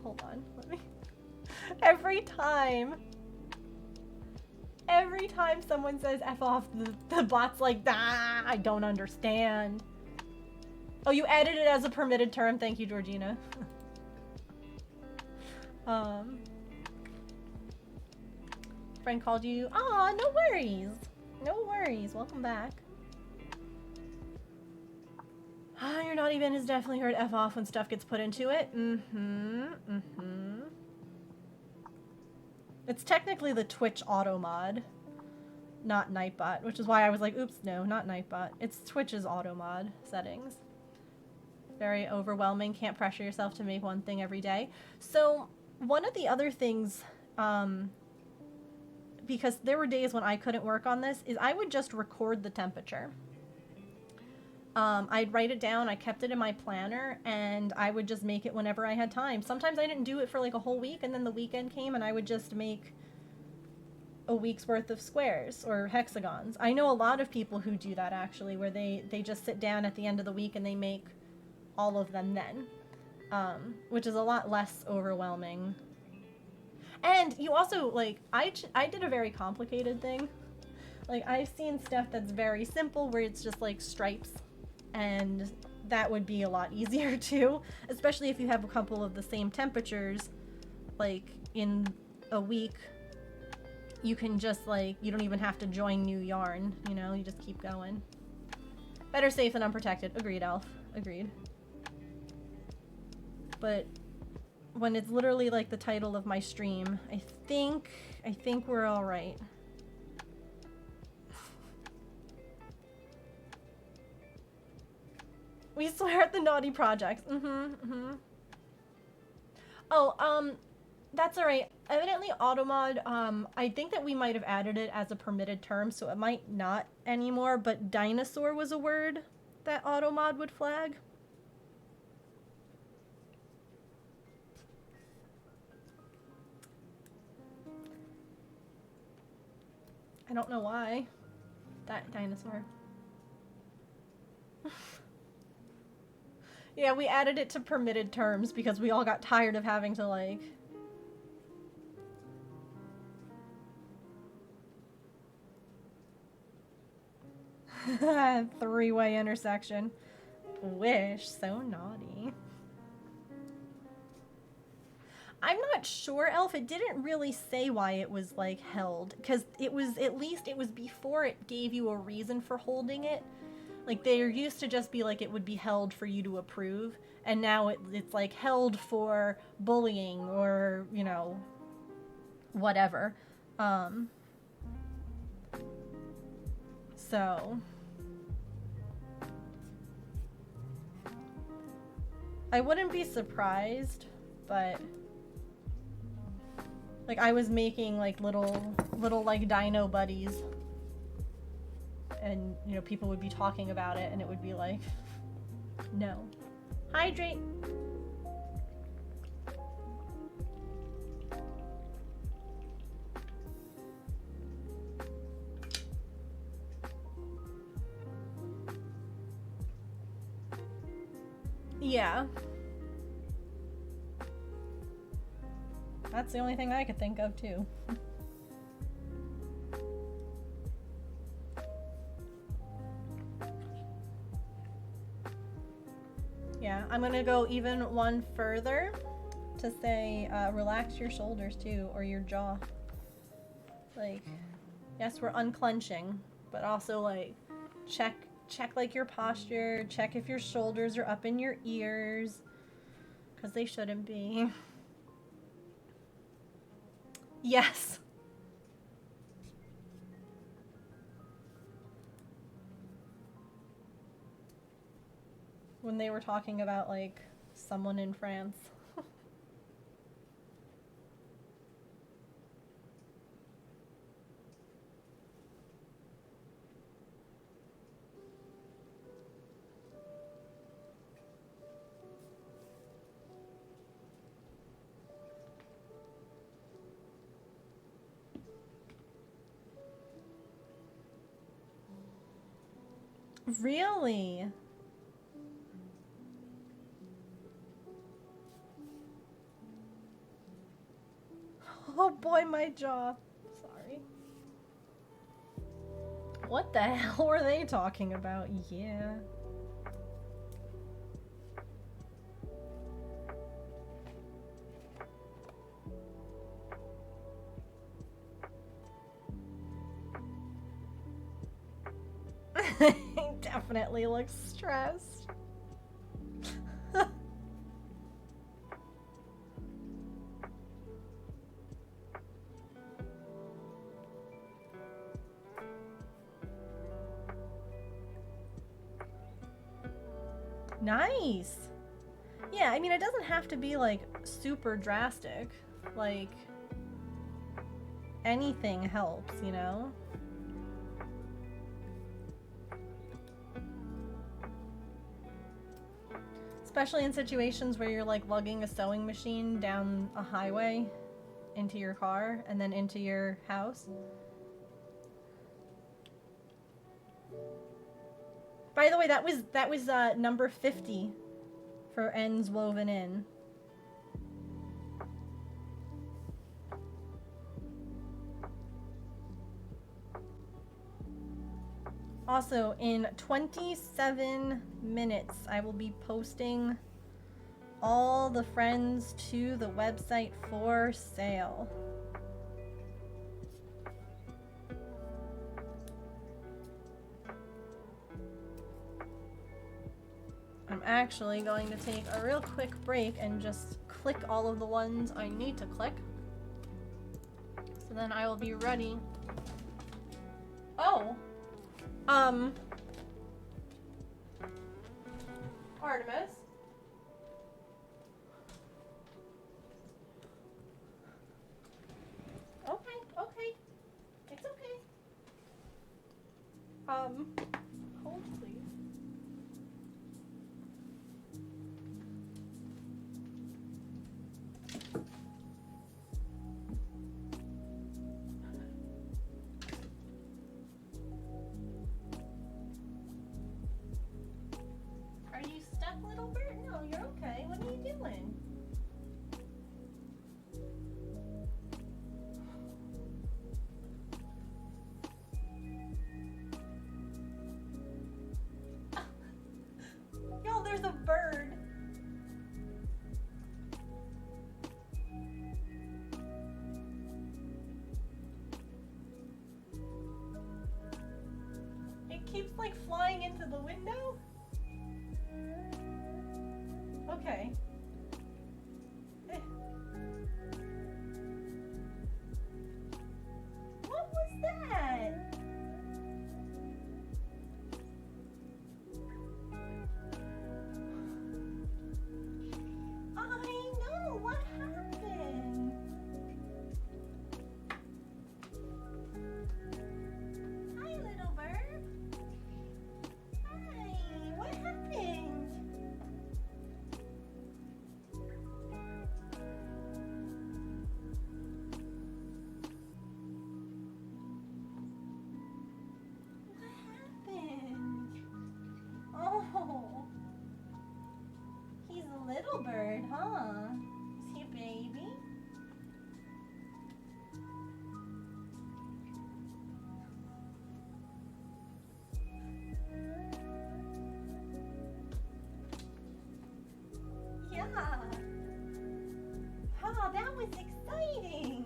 Hold on, let me. Every time someone says F off, the bot's like, ah, I don't understand. Oh, you added it as a permitted term. Thank you, Georgina. Friend called you. Aw, no worries. No worries. Welcome back. Your naughty bin has definitely heard F off when stuff gets put into it. It's technically the Twitch auto mod, not Nightbot, which is why I was like, oops, no, not Nightbot. It's Twitch's auto mod settings. Very overwhelming. Can't pressure yourself to make one thing every day. So one of the other things, because there were days when I couldn't work on this, is I would just record the temperature. I'd write it down, I kept it in my planner, and I would just make it whenever I had time. Sometimes I didn't do it for like a whole week, and then the weekend came and I would just make a week's worth of squares or hexagons. I know a lot of people who do that actually, where they just sit down at the end of the week and they make all of them then, which is a lot less overwhelming. And you also, like, I did a very complicated thing. Like, I've seen stuff that's very simple where it's just like stripes, and that would be a lot easier too, especially if you have a couple of the same temperatures, like in a week. You can just like, you don't even have to join new yarn, you know, you just keep going. Better safe than unprotected. Agreed, Elf. Agreed. But when it's literally like the title of my stream, I think we're all right. We swear at the naughty projects. Oh, that's alright. Evidently Automod, I think that we might have added it as a permitted term, so it might not anymore, but dinosaur was a word that Automod would flag. don't know why. That dinosaur. Yeah, we added it to permitted terms because we all got tired of having to, like... Three-way intersection. Wish. So naughty. I'm not sure, Elf. It didn't really say why it was, like, held. Because it was, at least it was before it gave you a reason for holding it. Like, there used to just be, like, it would be held for you to approve. And now it's, like, held for bullying or, you know, whatever. So... I wouldn't be surprised, but... Like, I was making, like, little, like, dino buddies. And, you know, people would be talking about it, and it would be like, no. Hydrate! Yeah. That's the only thing I could think of, too. Yeah, I'm gonna go even one further to say, relax your shoulders, too, or your jaw. Like, yes, we're unclenching, but also, like, check, like, your posture, check if your shoulders are up in your ears, because they shouldn't be. Yes. When they were talking about, like, someone in France. Really? Oh boy, my jaw. Sorry. What the hell were they talking about? Yeah. He definitely looks stressed. Nice. Yeah, I mean, it doesn't have to be, like, super drastic. Like, anything helps, you know? Especially in situations where you're, like, lugging a sewing machine down a highway into your car and then into your house. By the way, that was number 50 for ends woven in. Also, in 27 minutes, I will be posting all the friends to the website for sale. I'm actually going to take a real quick break and just click all of the ones I need to click. So then I will be ready. Oh! Artemis? Okay. It's okay. Hold please. okay. What are you doing? Yo, there's a bird. It keeps like flying into the window. Okay. What was that? I know, what happened? Hi, little bird. Hi, what happened? What happened? Oh, he's a little bird, huh? Is he a baby? Yeah. Oh, that was exciting.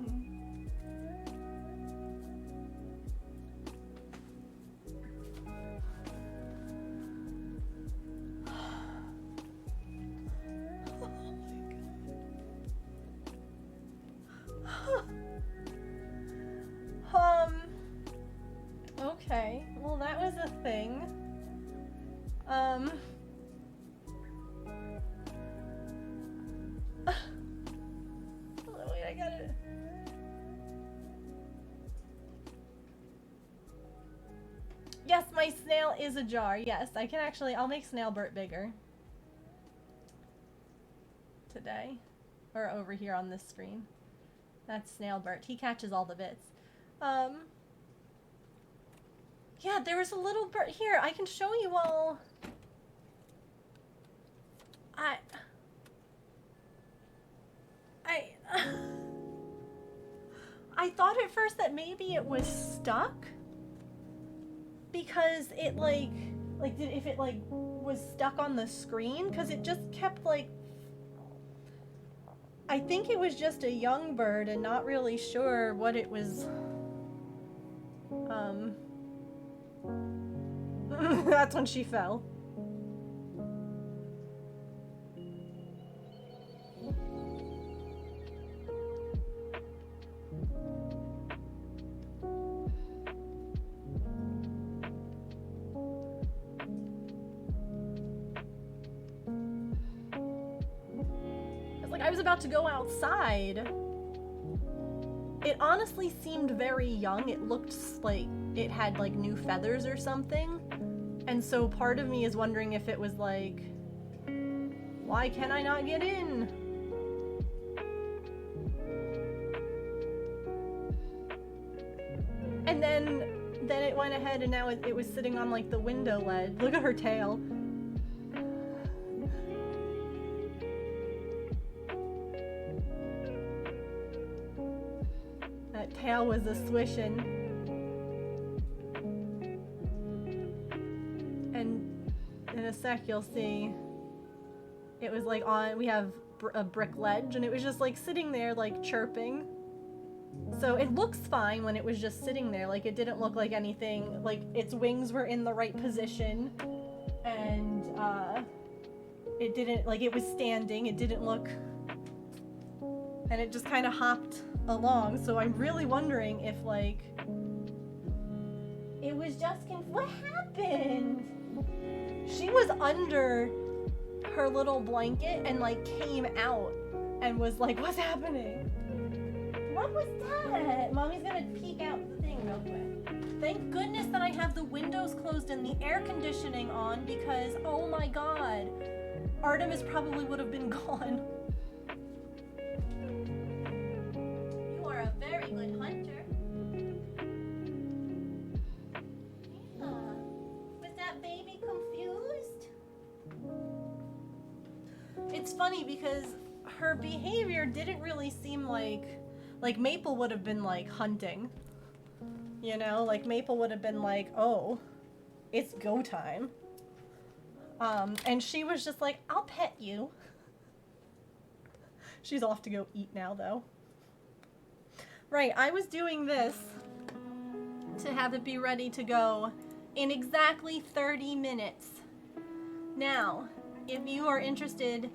Okay. Well, that was a thing. Wait, I got it. Yes, my snail is ajar. Yes, I can actually, I'll make Snailbert bigger. Today. Or over here on this screen. That's Snailbert. He catches all the bits. Yeah, there was a little bird. Here, I can show you all. I thought at first that maybe it was stuck. Because it if it was stuck on the screen, because it just kept I think it was just a young bird and not really sure what it was. That's when she fell. It's like I was about to go outside. It honestly seemed very young. It looked like it had new feathers or something. And so part of me is wondering if it was why can I not get in? And then it went ahead and now it was sitting on the window ledge. Look at her tail. That tail was a swishin'. And in a sec you'll see it was we have a brick ledge and it was just sitting there chirping. So it looks fine when it was just sitting there. It didn't look like anything. Its wings were in the right position. And it didn't, it was standing. It didn't look... And it just kind of hopped along. So I'm really wondering if, it was just... What happened? She was under her little blanket and, came out and was like, what's happening? What was that? Mommy's gonna peek out the thing real quick. Thank goodness that I have the windows closed and the air conditioning on because, oh my god, Artemis probably would have been gone. You are a very good hunter. Yeah. Was that baby confused? it's funny because her behavior didn't really seem like Maple would have been like hunting. You know, like Maple would have been like, oh, it's go time. And she was just like, I'll pet you. She's off to go eat now, though. Right, I was doing this to have it be ready to go in exactly 30 minutes. Now, if you are interested,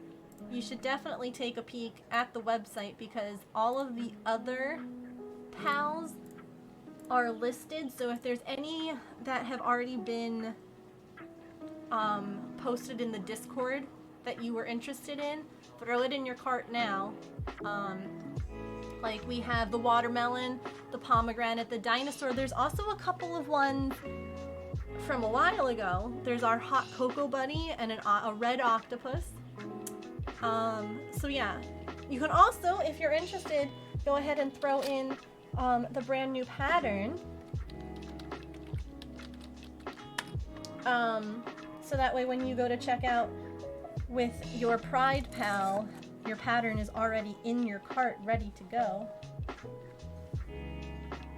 you should definitely take a peek at the website because all of the other pals are listed. So if there's any that have already been posted in the Discord that you were interested in, throw it in your cart now. Like we have the watermelon, the pomegranate, the dinosaur. There's also a couple of ones from a while ago. There's our hot cocoa bunny and a red octopus. So yeah, you can also, if you're interested, go ahead and throw in the brand new pattern. So that way when you go to check out with your Pride Pal, your pattern is already in your cart, ready to go.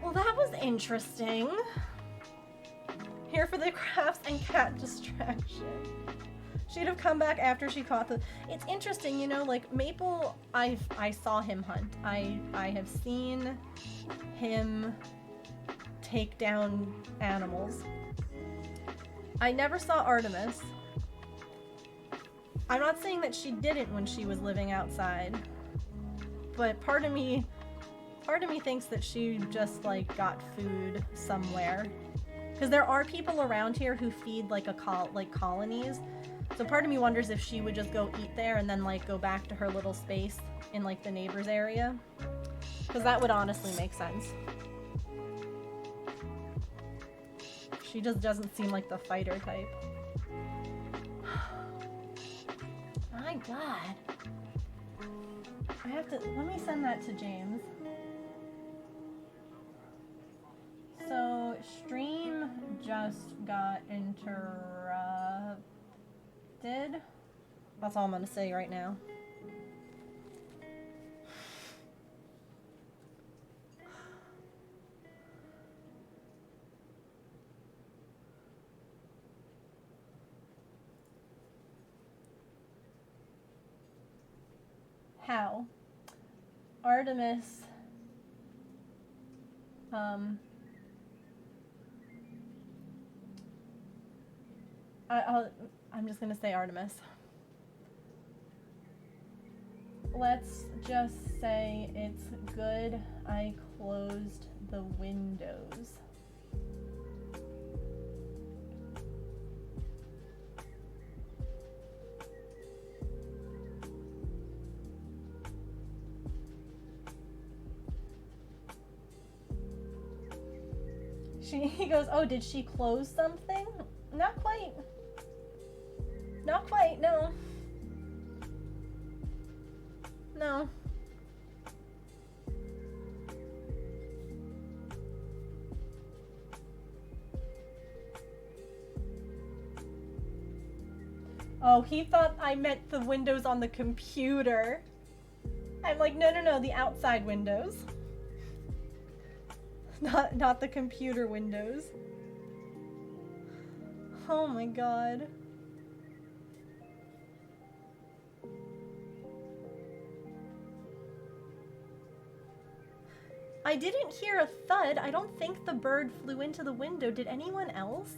Well, that was interesting. Here for the crafts and cat distraction. She'd have come back after she caught the... It's interesting, you know, like Maple, I saw him hunt. I have seen him take down animals. I never saw Artemis. I'm not saying that she didn't when she was living outside, but part of me thinks that she just like got food somewhere, because there are people around here who feed like colonies. So part of me wonders if she would just go eat there and then like go back to her little space in like the neighbor's area, because that would honestly make sense. She just doesn't seem like the fighter type. My God. I have to, let me send that to James. So, stream just got interrupted. That's all I'm gonna say right now. How? Artemis, I'm just gonna say Artemis. Let's just say it's good I closed the windows. He goes, oh, did she close something? Not quite. Not quite, no. No. Oh, he thought I meant the windows on the computer. I'm like, no, the outside windows. Not the computer windows. Oh my God. I didn't hear a thud. I don't think the bird flew into the window. Did anyone else?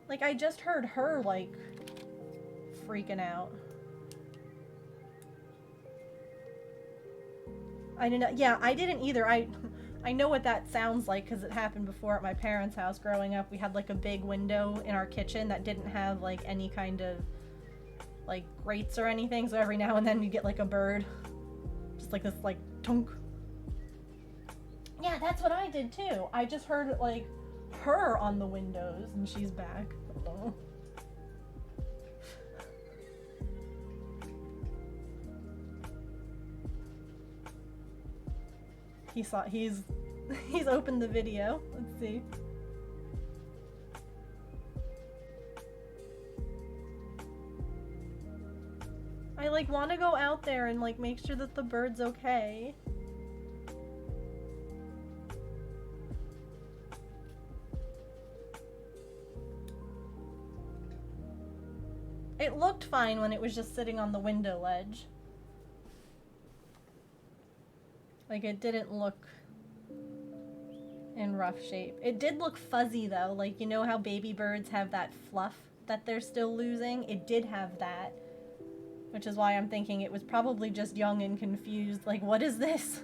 Like, I just heard her, like, freaking out. I didn't. Yeah, I didn't either. I know what that sounds like because it happened before at my parents' house growing up. We had like a big window in our kitchen that didn't have like any kind of like grates or anything. So every now and then you get like a bird, just like this like tunk. Yeah, that's what I did too. I just heard like her on the windows, and she's back. Oh. He's opened the video. Let's see. I like want to go out there and like make sure that the bird's okay. It looked fine when it was just sitting on the window ledge. Like, it didn't look in rough shape. It did look fuzzy though, like, you know how baby birds have that fluff that they're still losing? It did have that, which is why I'm thinking it was probably just young and confused. Like, what is this?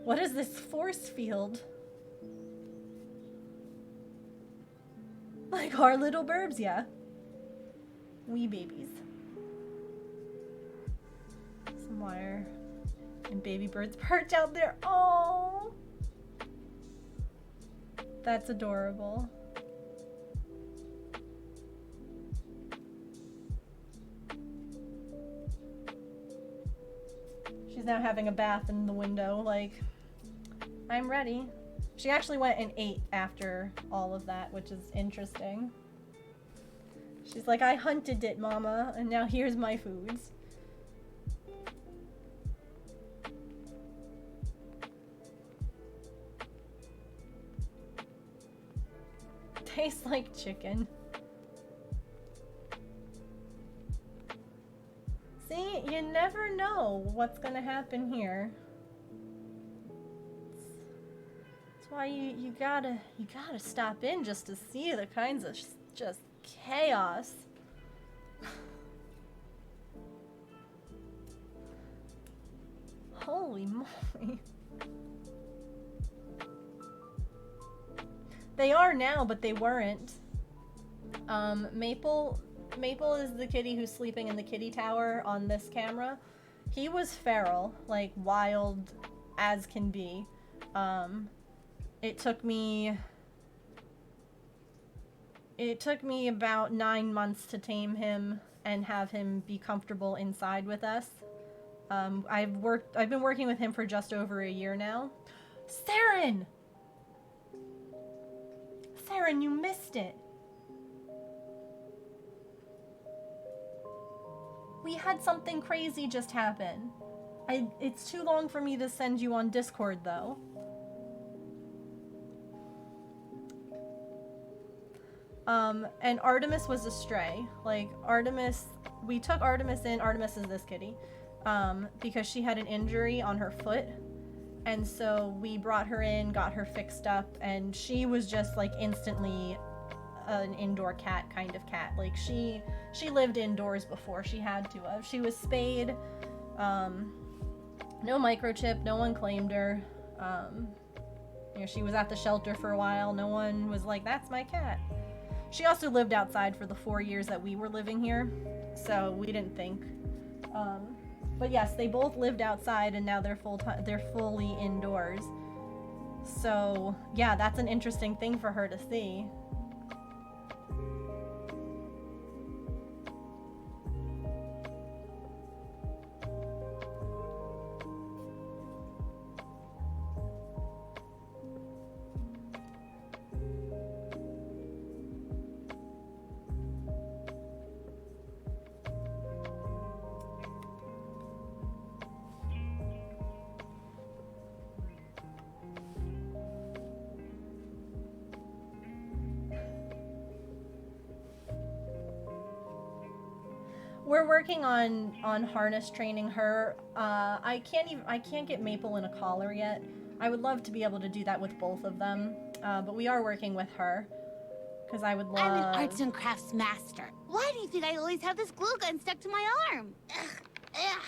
What is this force field? Like our little burbs, yeah. Wee babies. Some wire. And baby birds perch out there. Oh! That's adorable. She's now having a bath in the window, like, I'm ready. She actually went and ate after all of that, which is interesting. She's like, I hunted it, Mama, and now here's my foods. Tastes like chicken. See, you never know what's gonna happen here. That's why you gotta stop in just to see the kinds of just chaos. Holy moly. They are now, but they weren't. Maple is the kitty who's sleeping in the kitty tower on this camera. He was feral, like wild as can be. It took me about 9 months to tame him and have him be comfortable inside with us. I've been working with him for just over a year now. Saren! Saren, you missed it. We had something crazy just happen. It's too long for me to send you on Discord, though. And Artemis was a stray. Like, Artemis, we took Artemis in. Artemis is this kitty. Because she had an injury on her foot. And so we brought her in, got her fixed up, and she was just like instantly an indoor cat kind of cat. Like she lived indoors before she had to have. She was spayed, no microchip, no one claimed her. You know, she was at the shelter for a while. No one was like, that's my cat. She also lived outside for the 4 years that we were living here, so we didn't think. But yes, they both lived outside and now they're fully indoors. So yeah, that's an interesting thing for her to see. We're working on harness training her. I can't get Maple in a collar yet. I would love to be able to do that with both of them, but we are working with her because I would love. I'm an arts and crafts master. Why do you think I always have this glue gun stuck to my arm? Ugh. Ugh.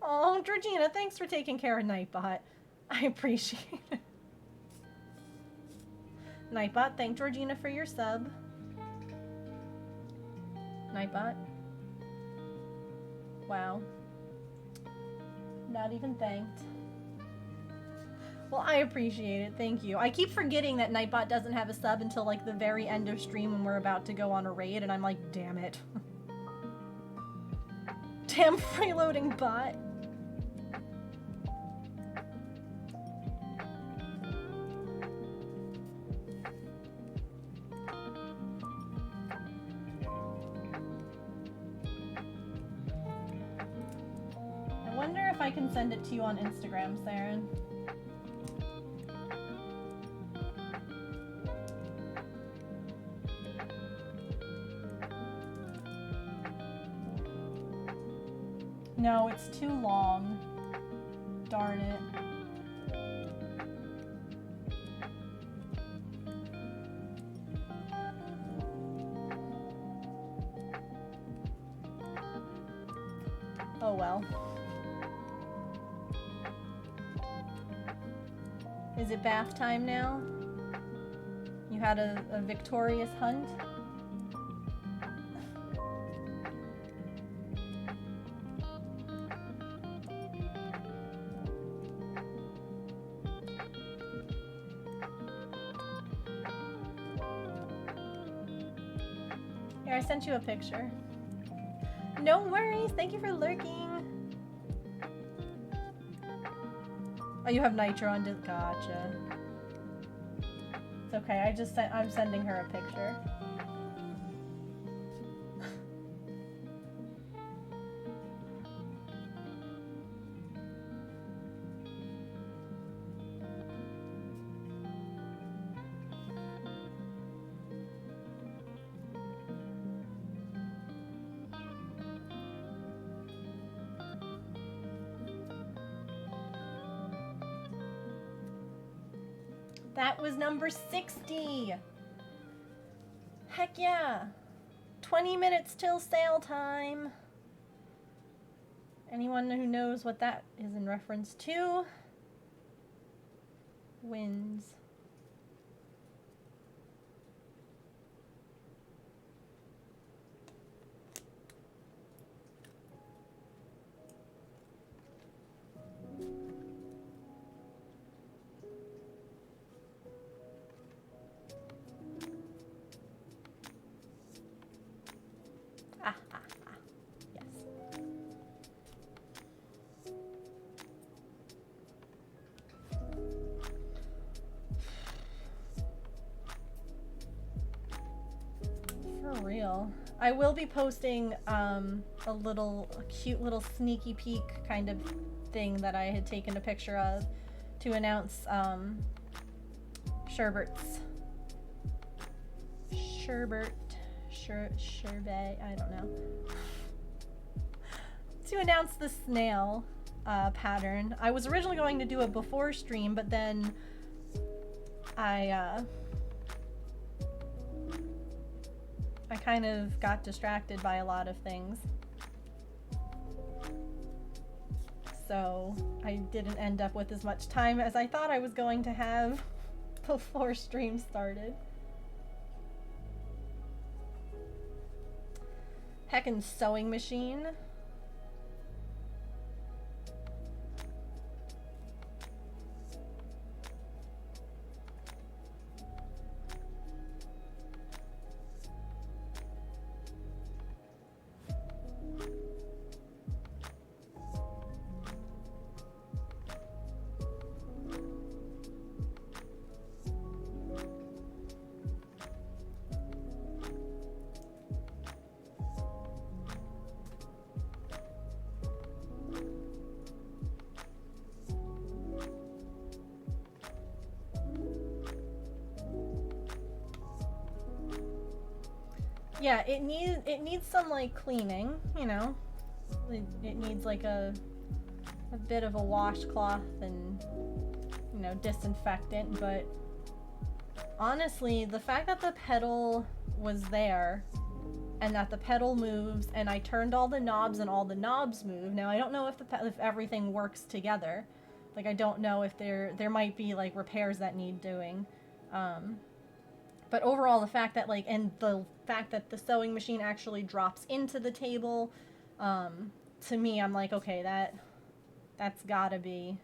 Oh, Georgina, thanks for taking care of Nightbot. I appreciate it. Nightbot, thank Georgina for your sub. Nightbot. Wow. Not even thanked. Well, I appreciate it. Thank you. I keep forgetting that Nightbot doesn't have a sub until like the very end of stream when we're about to go on a raid, and I'm like, damn it. Damn freeloading bot. if I can send it to you on Instagram, Saren. No, it's too long. Darn it. Oh well. Is it bath time now? You had a victorious hunt? Here, I sent you a picture. No worries, thank you for lurking. Oh, you have Nitro on gotcha. It's okay, I'm sending her a picture. That was number 60. Heck yeah. 20 minutes till sale time. Anyone who knows what that is in reference to wins. I will be posting a cute little sneaky peek kind of thing that I had taken a picture of to announce Sherbert's sherbet, I don't know. To announce the snail pattern. I was originally going to do it before stream, but then I kind of got distracted by a lot of things. So I didn't end up with as much time as I thought I was going to have before stream started. Heckin' sewing machine. Yeah, it needs some like cleaning, you know. It needs like a bit of a washcloth and, you know, disinfectant, but honestly, the fact that the pedal was there and that the pedal moves and I turned all the knobs and all the knobs move. Now I don't know if everything works together. Like I don't know if there might be like repairs that need doing. But overall, the fact that the sewing machine actually drops into the table, to me, I'm like, okay, that's gotta be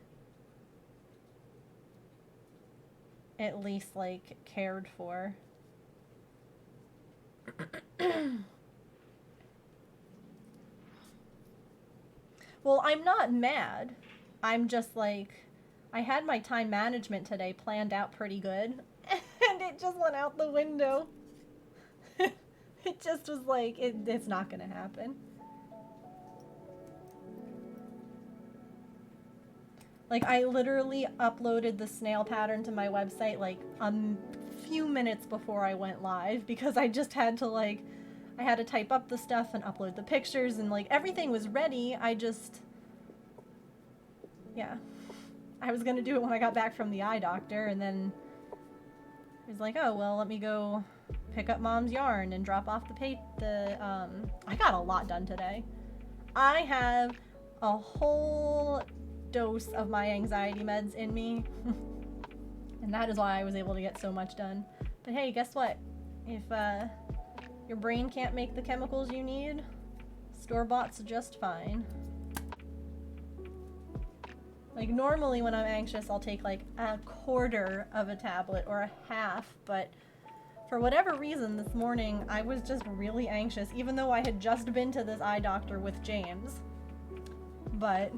at least like cared for. Well, I'm not mad. I'm just like, I had my time management today planned out pretty good. And it just went out the window. It just was like, it's not gonna happen. Like, I literally uploaded the snail pattern to my website like a few minutes before I went live because I just had to like, I had to type up the stuff and upload the pictures and like everything was ready. I just, yeah. I was gonna do it when I got back from the eye doctor and then I was like, oh, well, let me go pick up mom's yarn and drop off I got a lot done today. I have a whole dose of my anxiety meds in me and that is why I was able to get so much done. But hey, guess what? If your brain can't make the chemicals you need, store-bought's just fine. Like normally when I'm anxious I'll take like a quarter of a tablet or a half, but for whatever reason this morning I was just really anxious even though I had just been to this eye doctor with James. But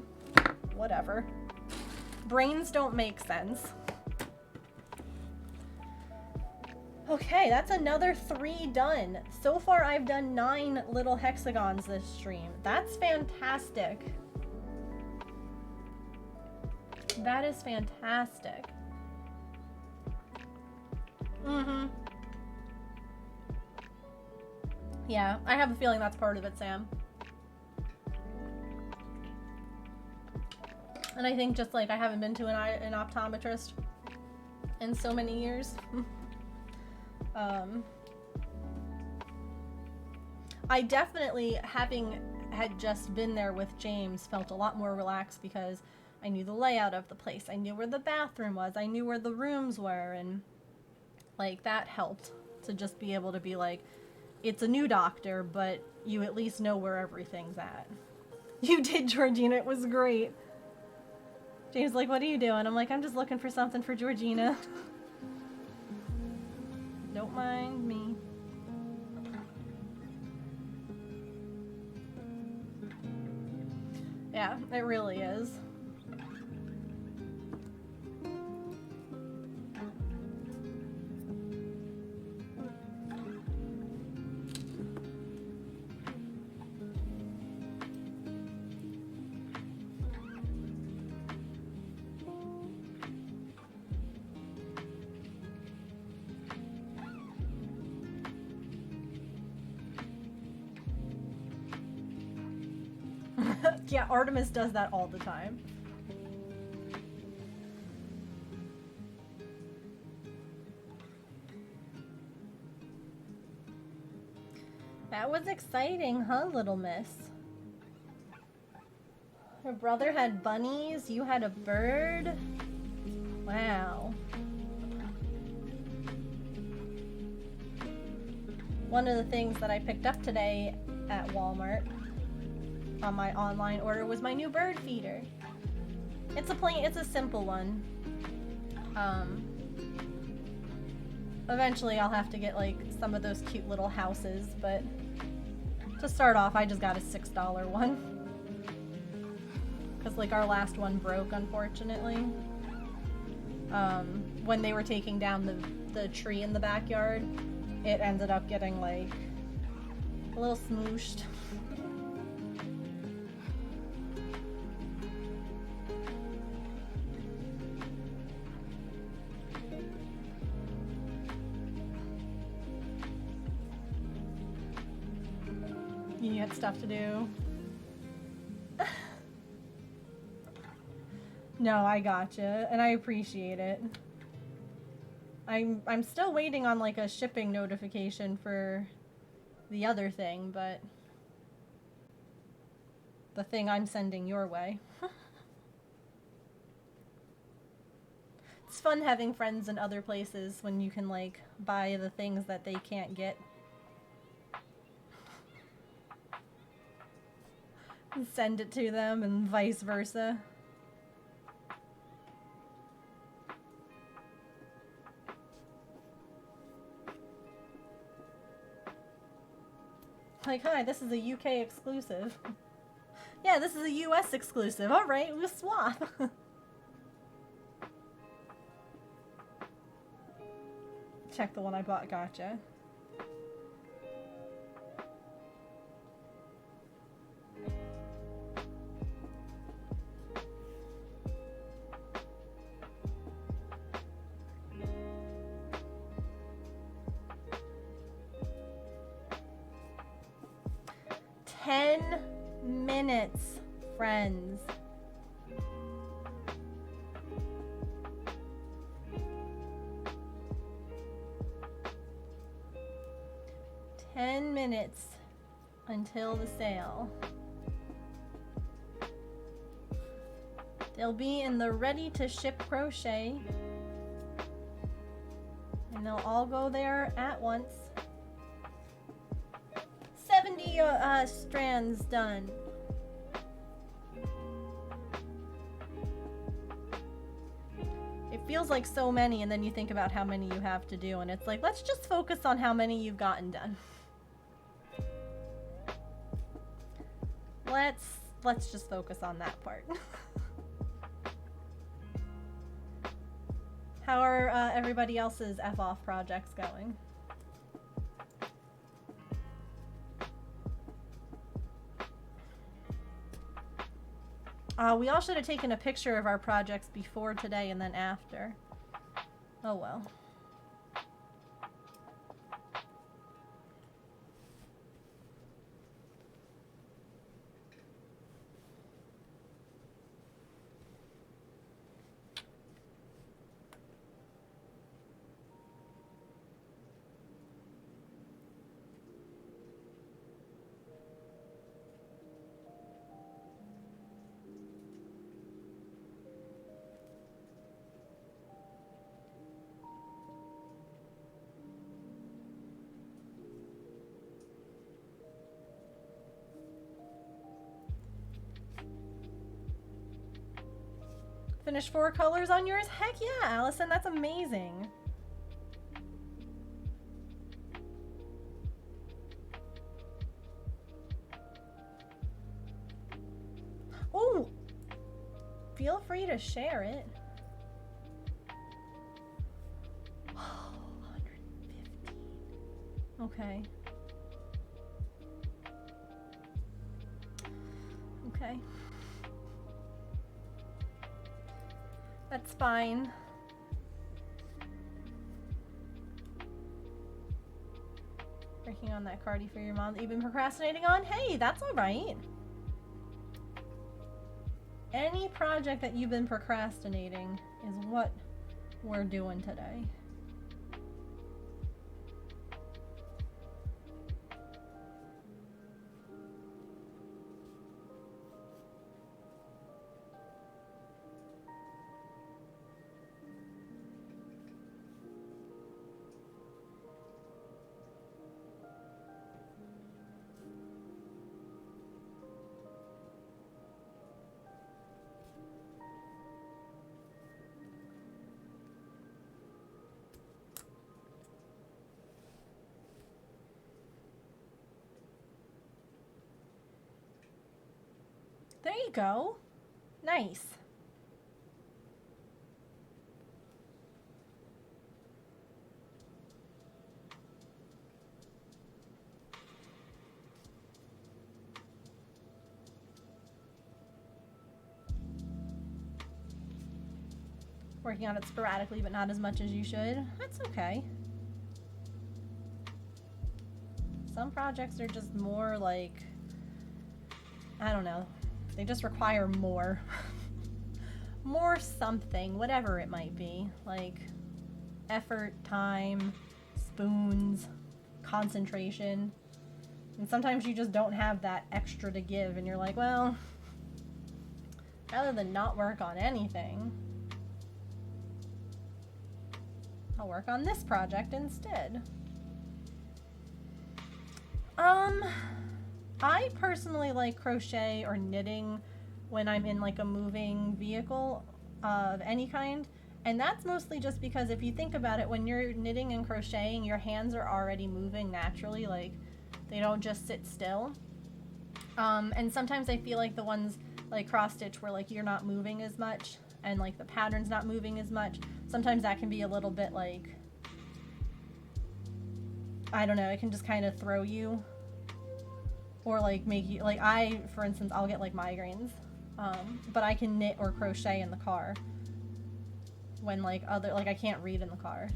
whatever. Brains don't make sense. Okay, that's another 3 done. So far I've done 9 little hexagons this stream. That's fantastic. That is fantastic. Mm-hmm. Yeah, I have a feeling that's part of it, Sam. And I think just like I haven't been to an optometrist in so many years. I definitely, having had just been there with James, felt a lot more relaxed because I knew the layout of the place. I knew where the bathroom was. I knew where the rooms were. And like that helped to just be able to be like, it's a new doctor, but you at least know where everything's at. You did, Georgina. It was great. James like, what are you doing? I'm like, I'm just looking for something for Georgina. Don't mind me. Yeah, it really is. Yeah, Artemis does that all the time. That was exciting, huh, little miss? Her brother had bunnies, you had a bird? Wow. One of the things that I picked up today at Walmart on my online order was my new bird feeder. It's a simple one. Eventually I'll have to get like some of those cute little houses, but to start off I just got a $6 one. Cause like our last one broke, unfortunately. When they were taking down the tree in the backyard, it ended up getting like a little smooshed. You got stuff to do. No, I gotcha, and I appreciate it. I'm still waiting on like a shipping notification for the other thing, but the thing I'm sending your way. It's fun having friends in other places when you can like buy the things that they can't get. And send it to them and vice versa. Like, hi, this is a UK exclusive. Yeah, this is a US exclusive. Alright, we'll swap. Check the one I bought, gotcha. 10 minutes, friends. Minutes until the sale. They'll be in the ready to ship crochet, and they'll all go there at once. 70 strands done. It feels like so many, and then you think about how many you have to do, and it's like, let's just focus on how many you've gotten done. Let's just focus on that part. How are everybody else's F-off projects going? We all should have taken a picture of our projects before today and then after. Oh well. Finish 4 colors on yours? Heck yeah, Allison, that's amazing. Oh, feel free to share it. Oh, 115. Okay. Okay. That's fine. Working on that cardi for your mom that you've been procrastinating on? Hey, that's alright. Any project that you've been procrastinating is what we're doing today. There you go. Nice. Working on it sporadically, but not as much as you should. That's okay. Some projects are just more like, I don't know. They just require more. More something, whatever it might be. Like effort, time, spoons, concentration. And sometimes you just don't have that extra to give and you're like, well, rather than not work on anything, I'll work on this project instead. I personally like crochet or knitting when I'm in like a moving vehicle of any kind. And that's mostly just because if you think about it, when you're knitting and crocheting, your hands are already moving naturally. Like they don't just sit still. And sometimes I feel like the ones like cross stitch where like you're not moving as much and like the pattern's not moving as much. Sometimes that can be a little bit like, I don't know, it can just kind of throw you. Or like make you, like I, for instance, I'll get like migraines, but I can knit or crochet in the car when like I can't read in the car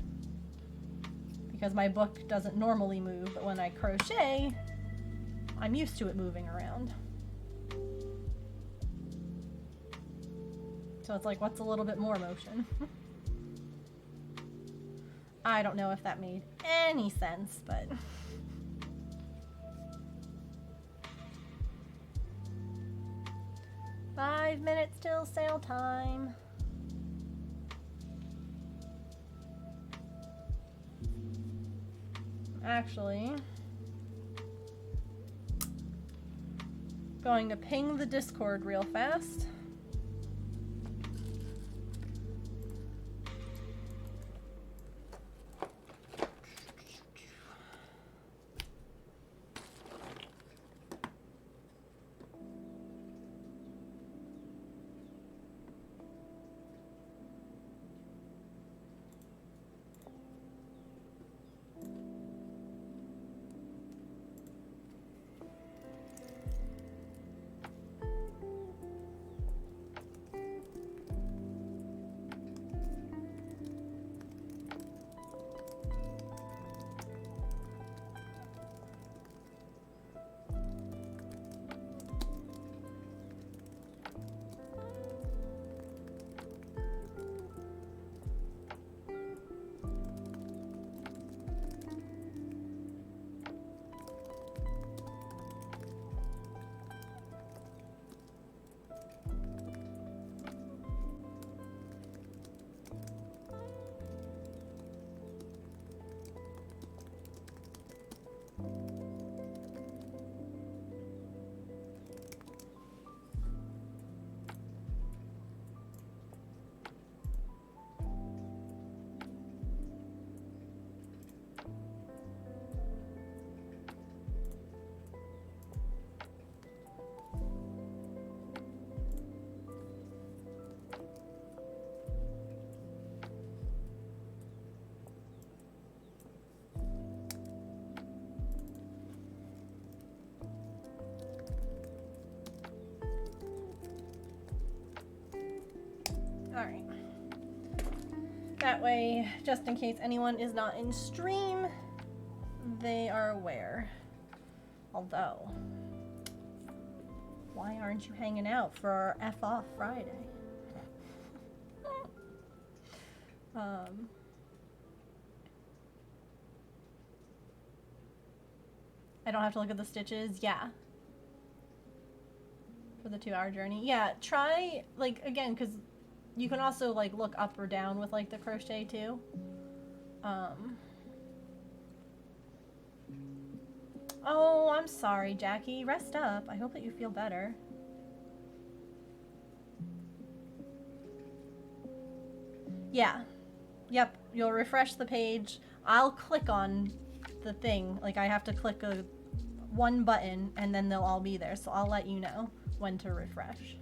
because my book doesn't normally move, but when I crochet, I'm used to it moving around. So it's like, what's a little bit more motion? I don't know if that made any sense, but... 5 minutes till sail time. Actually, going to ping the Discord real fast. Alright. That way, just in case anyone is not in stream, they are aware. Although, why aren't you hanging out for our F off Friday? I don't have to look at the stitches. Yeah. For the 2-hour journey. Yeah, try, like, again, because you can also, like, look up or down with, like, the crochet, too. Oh, I'm sorry, Jackie. Rest up. I hope that you feel better. Yeah. Yep, you'll refresh the page. I'll click on the thing. Like, I have to click one button, and then they'll all be there. So I'll let you know when to refresh.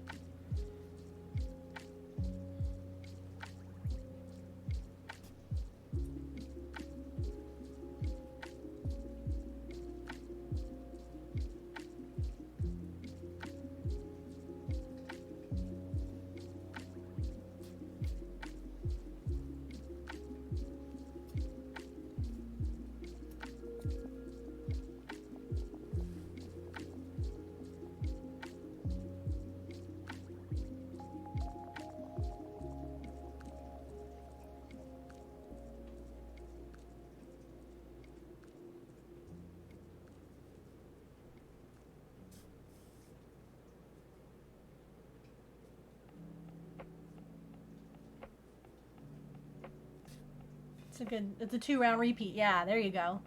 It's a 2-round repeat. Yeah, there you go.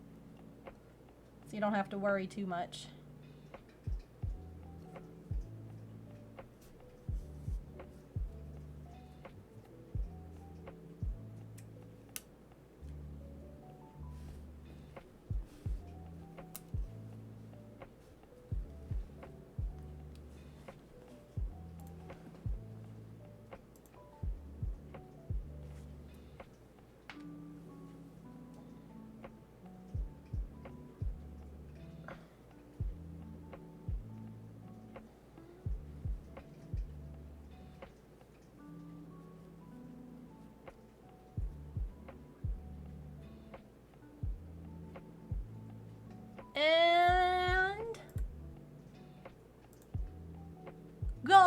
So you don't have to worry too much. And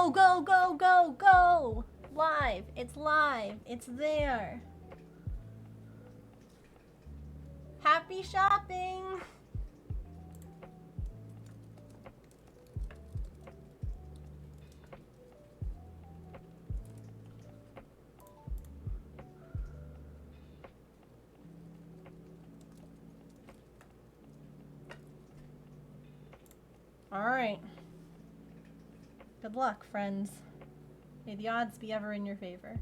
Go, go, go, go, go! Live. It's live. It's there. Happy shopping! Alright. Good luck, friends. May the odds be ever in your favor.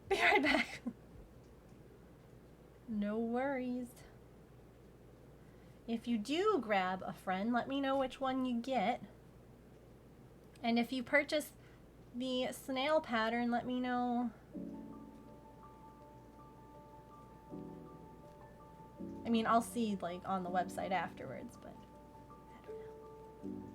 Be right back. No worries. If you do grab a friend, let me know which one you get. And if you purchase the snail pattern, let me know. I mean, I'll see like on the website afterwards, but I don't know.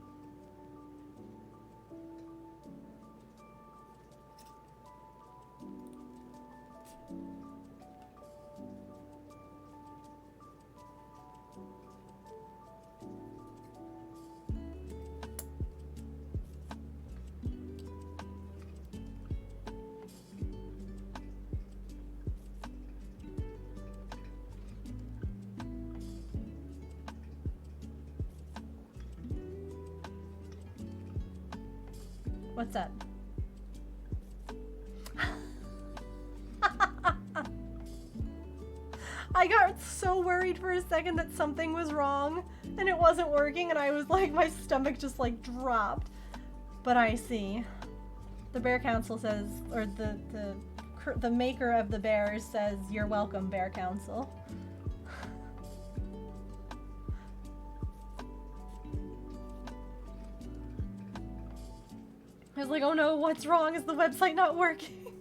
What's up? I got so worried for a second that something was wrong and it wasn't working, and I was like, my stomach just like dropped. But I see. The Bear Council says, or the maker of the bears says, "You're welcome, Bear Council." I was like, oh no, what's wrong? Is the website not working?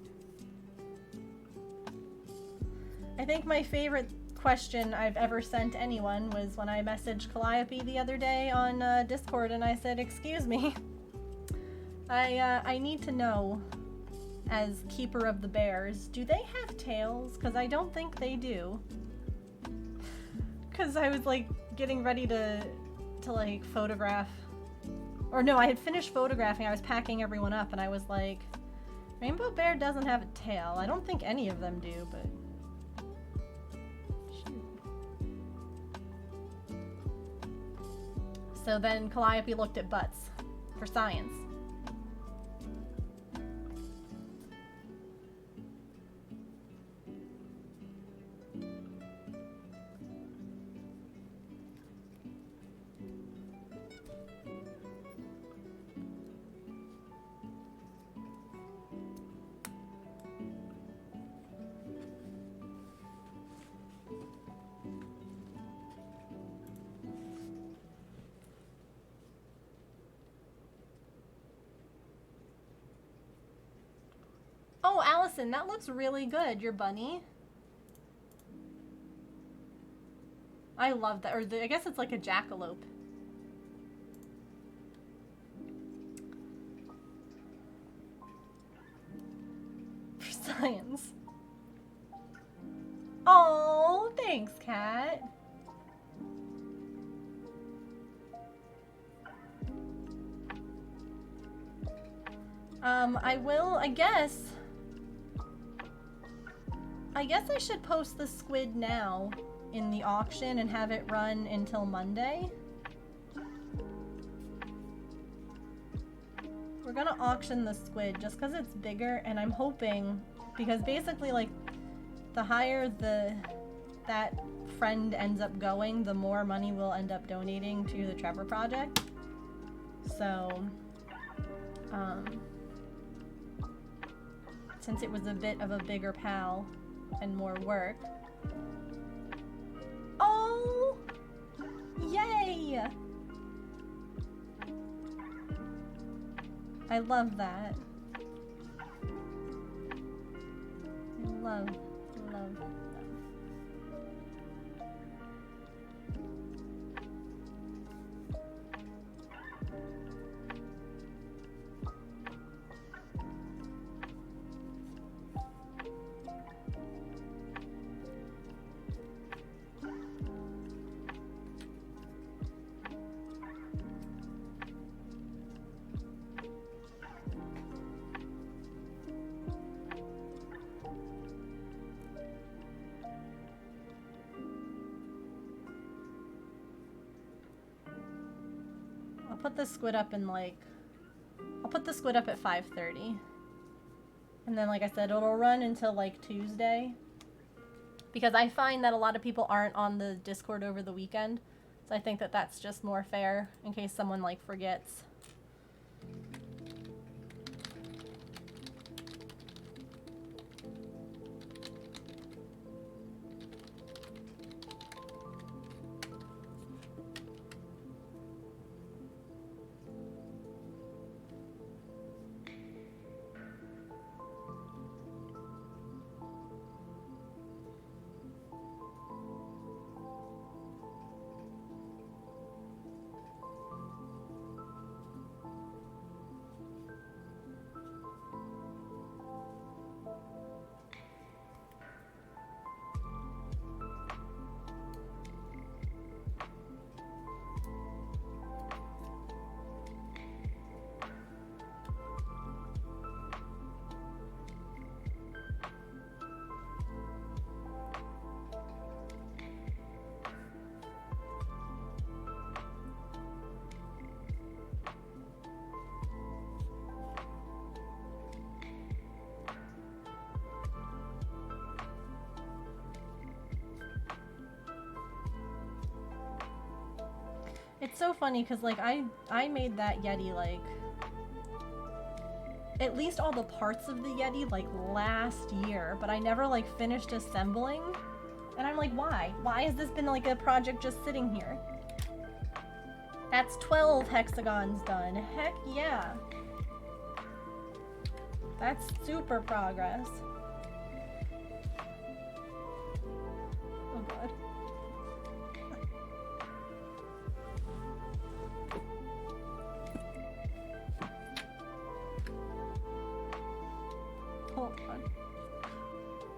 I think my favorite question I've ever sent anyone was when I messaged Calliope the other day on Discord, and I said, excuse me, I need to know, as keeper of the bears, do they have tails? Because I don't think they do. Because I was like getting ready to like photograph. Or no, I had finished photographing, I was packing everyone up, and I was like, Rainbow Bear doesn't have a tail. I don't think any of them do, but... shoot. So then Calliope looked at butts for science. Oh, Allison, that looks really good, your bunny. I love that. Or I guess it's like a jackalope. For science. Oh, thanks, Kat. I guess I should post the squid now in the auction and have it run until Monday. We're gonna auction the squid just because it's bigger, and I'm hoping, because basically like the higher that friend ends up going, the more money we'll end up donating to the Trevor Project. So since it was a bit of a bigger pal and more work. Oh! Yay! I love that. Love, love, love. put the squid up in like, I'll put the squid up at 5:30. And then, like I said, it'll run until like Tuesday. Because I find that a lot of people aren't on the Discord over the weekend. So I think that that's just more fair in case someone like forgets. It's so funny because like I made that Yeti like at least all the parts of the Yeti like last year, but I never like finished assembling. And I'm like, why? Why has this been like a project just sitting here? That's 12 hexagons done. Heck yeah. That's super progress. Oh god. Hold on.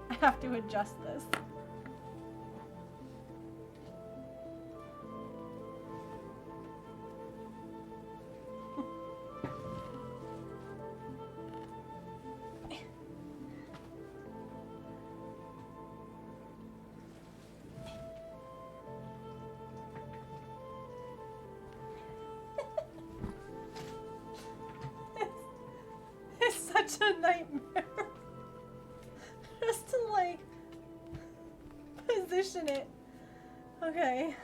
I have to adjust this. It's such a nightmare. Just to like position it. Okay.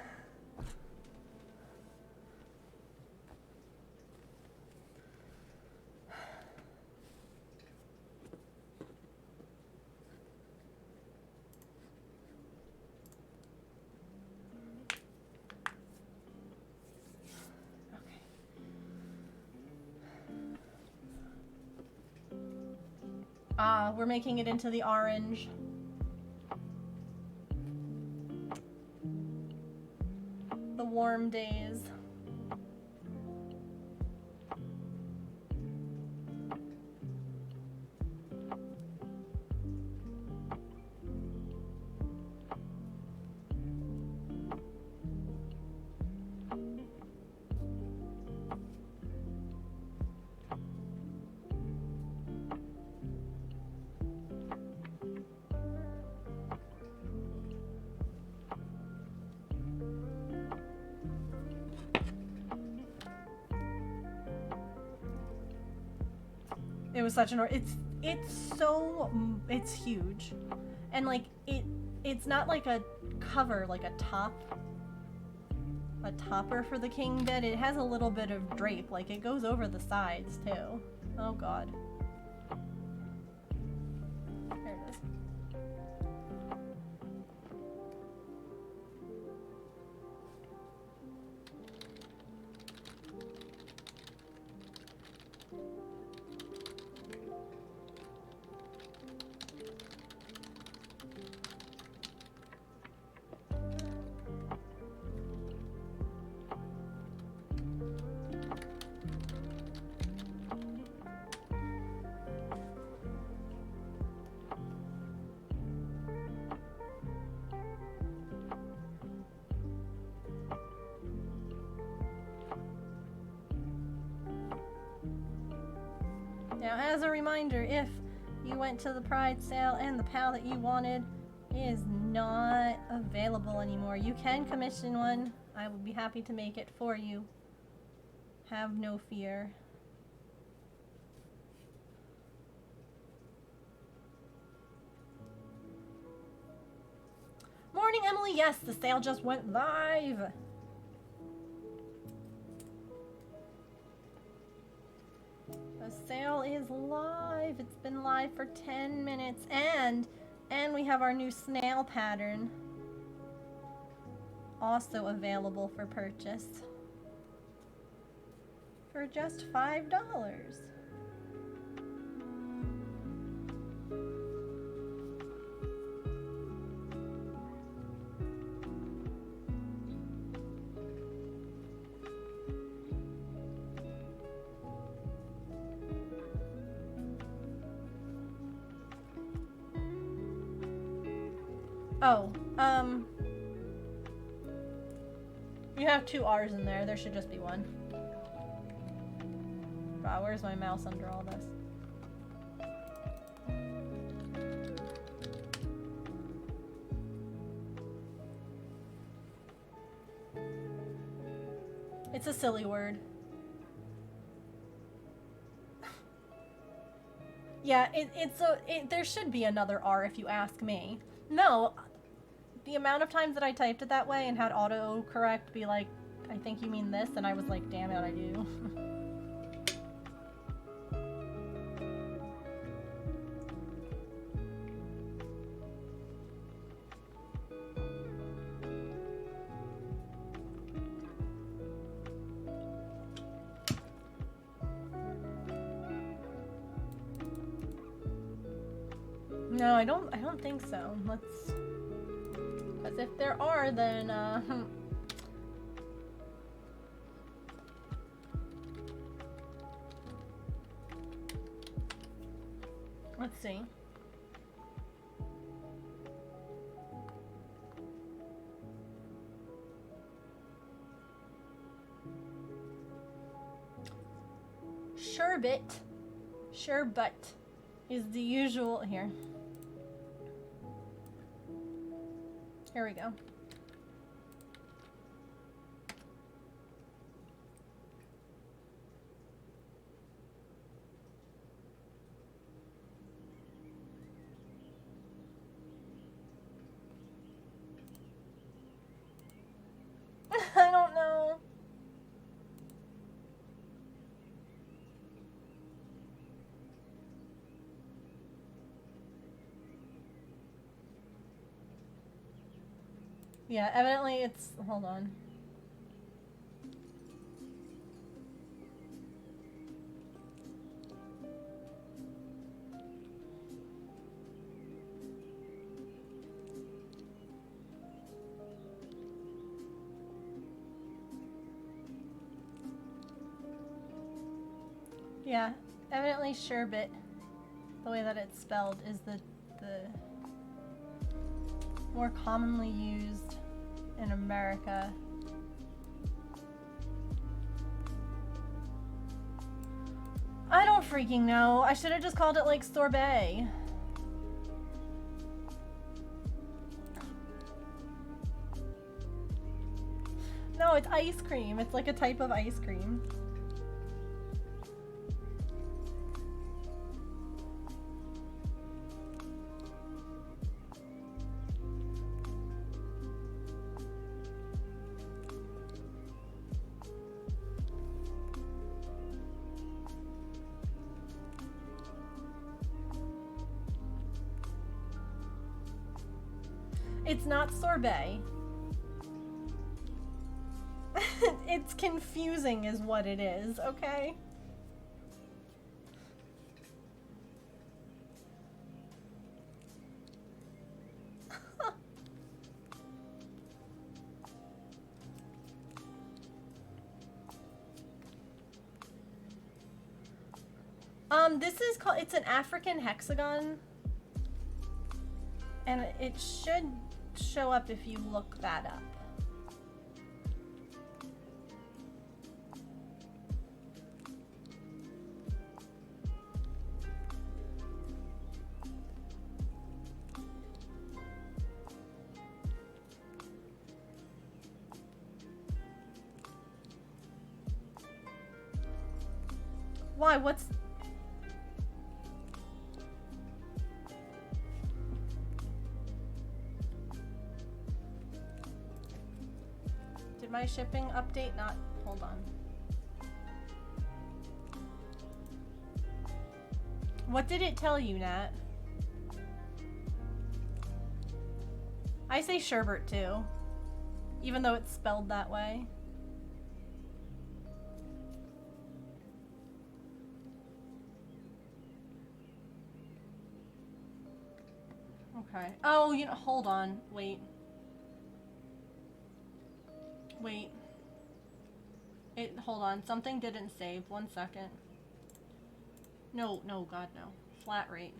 Ah, we're making it into the orange. The warm days. It was such an it's huge, and like it's not like a cover, like a topper for the king bed. It has a little bit of drape, like it goes over the sides too. Oh god. There it is. Now, as a reminder, if you went to the Pride sale and the PAL that you wanted is not available anymore, you can commission one. I would be happy to make it for you. Have no fear. Morning, Emily. Yes, the sale just went live. The sale is live. It's been live for 10 minutes. And we have our new snail pattern also available for purchase for just $5. Oh, you have 2 R's in there. There should just be 1. Wow, where's my mouse under all this? It's a silly word. Yeah, there should be another R if you ask me. No, the amount of times that I typed it that way and had autocorrect be like, I think you mean this, and I was like, damn it, I do. No, I don't think so. Because if there are, then, let's see. Sherbet is the usual here. Here we go. I don't know. Yeah, evidently it's, hold on. Yeah, evidently sherbet, the way that it's spelled, is the more commonly used in America. I don't freaking know. I should have just called it like sorbet. No, it's ice cream. It's like a type of ice cream. It's not sorbet. It's confusing is what it is, okay? This is called, it's an African hexagon. And it should show up if you look that up. Why? What's... Did my shipping update not... Hold on. What did it tell you, Nat? I say sherbet too, even though it's spelled that way. Okay. Oh, you know, hold on. Wait. Wait. Hold on. Something didn't save. 1 second. No, God, no. Flat rate.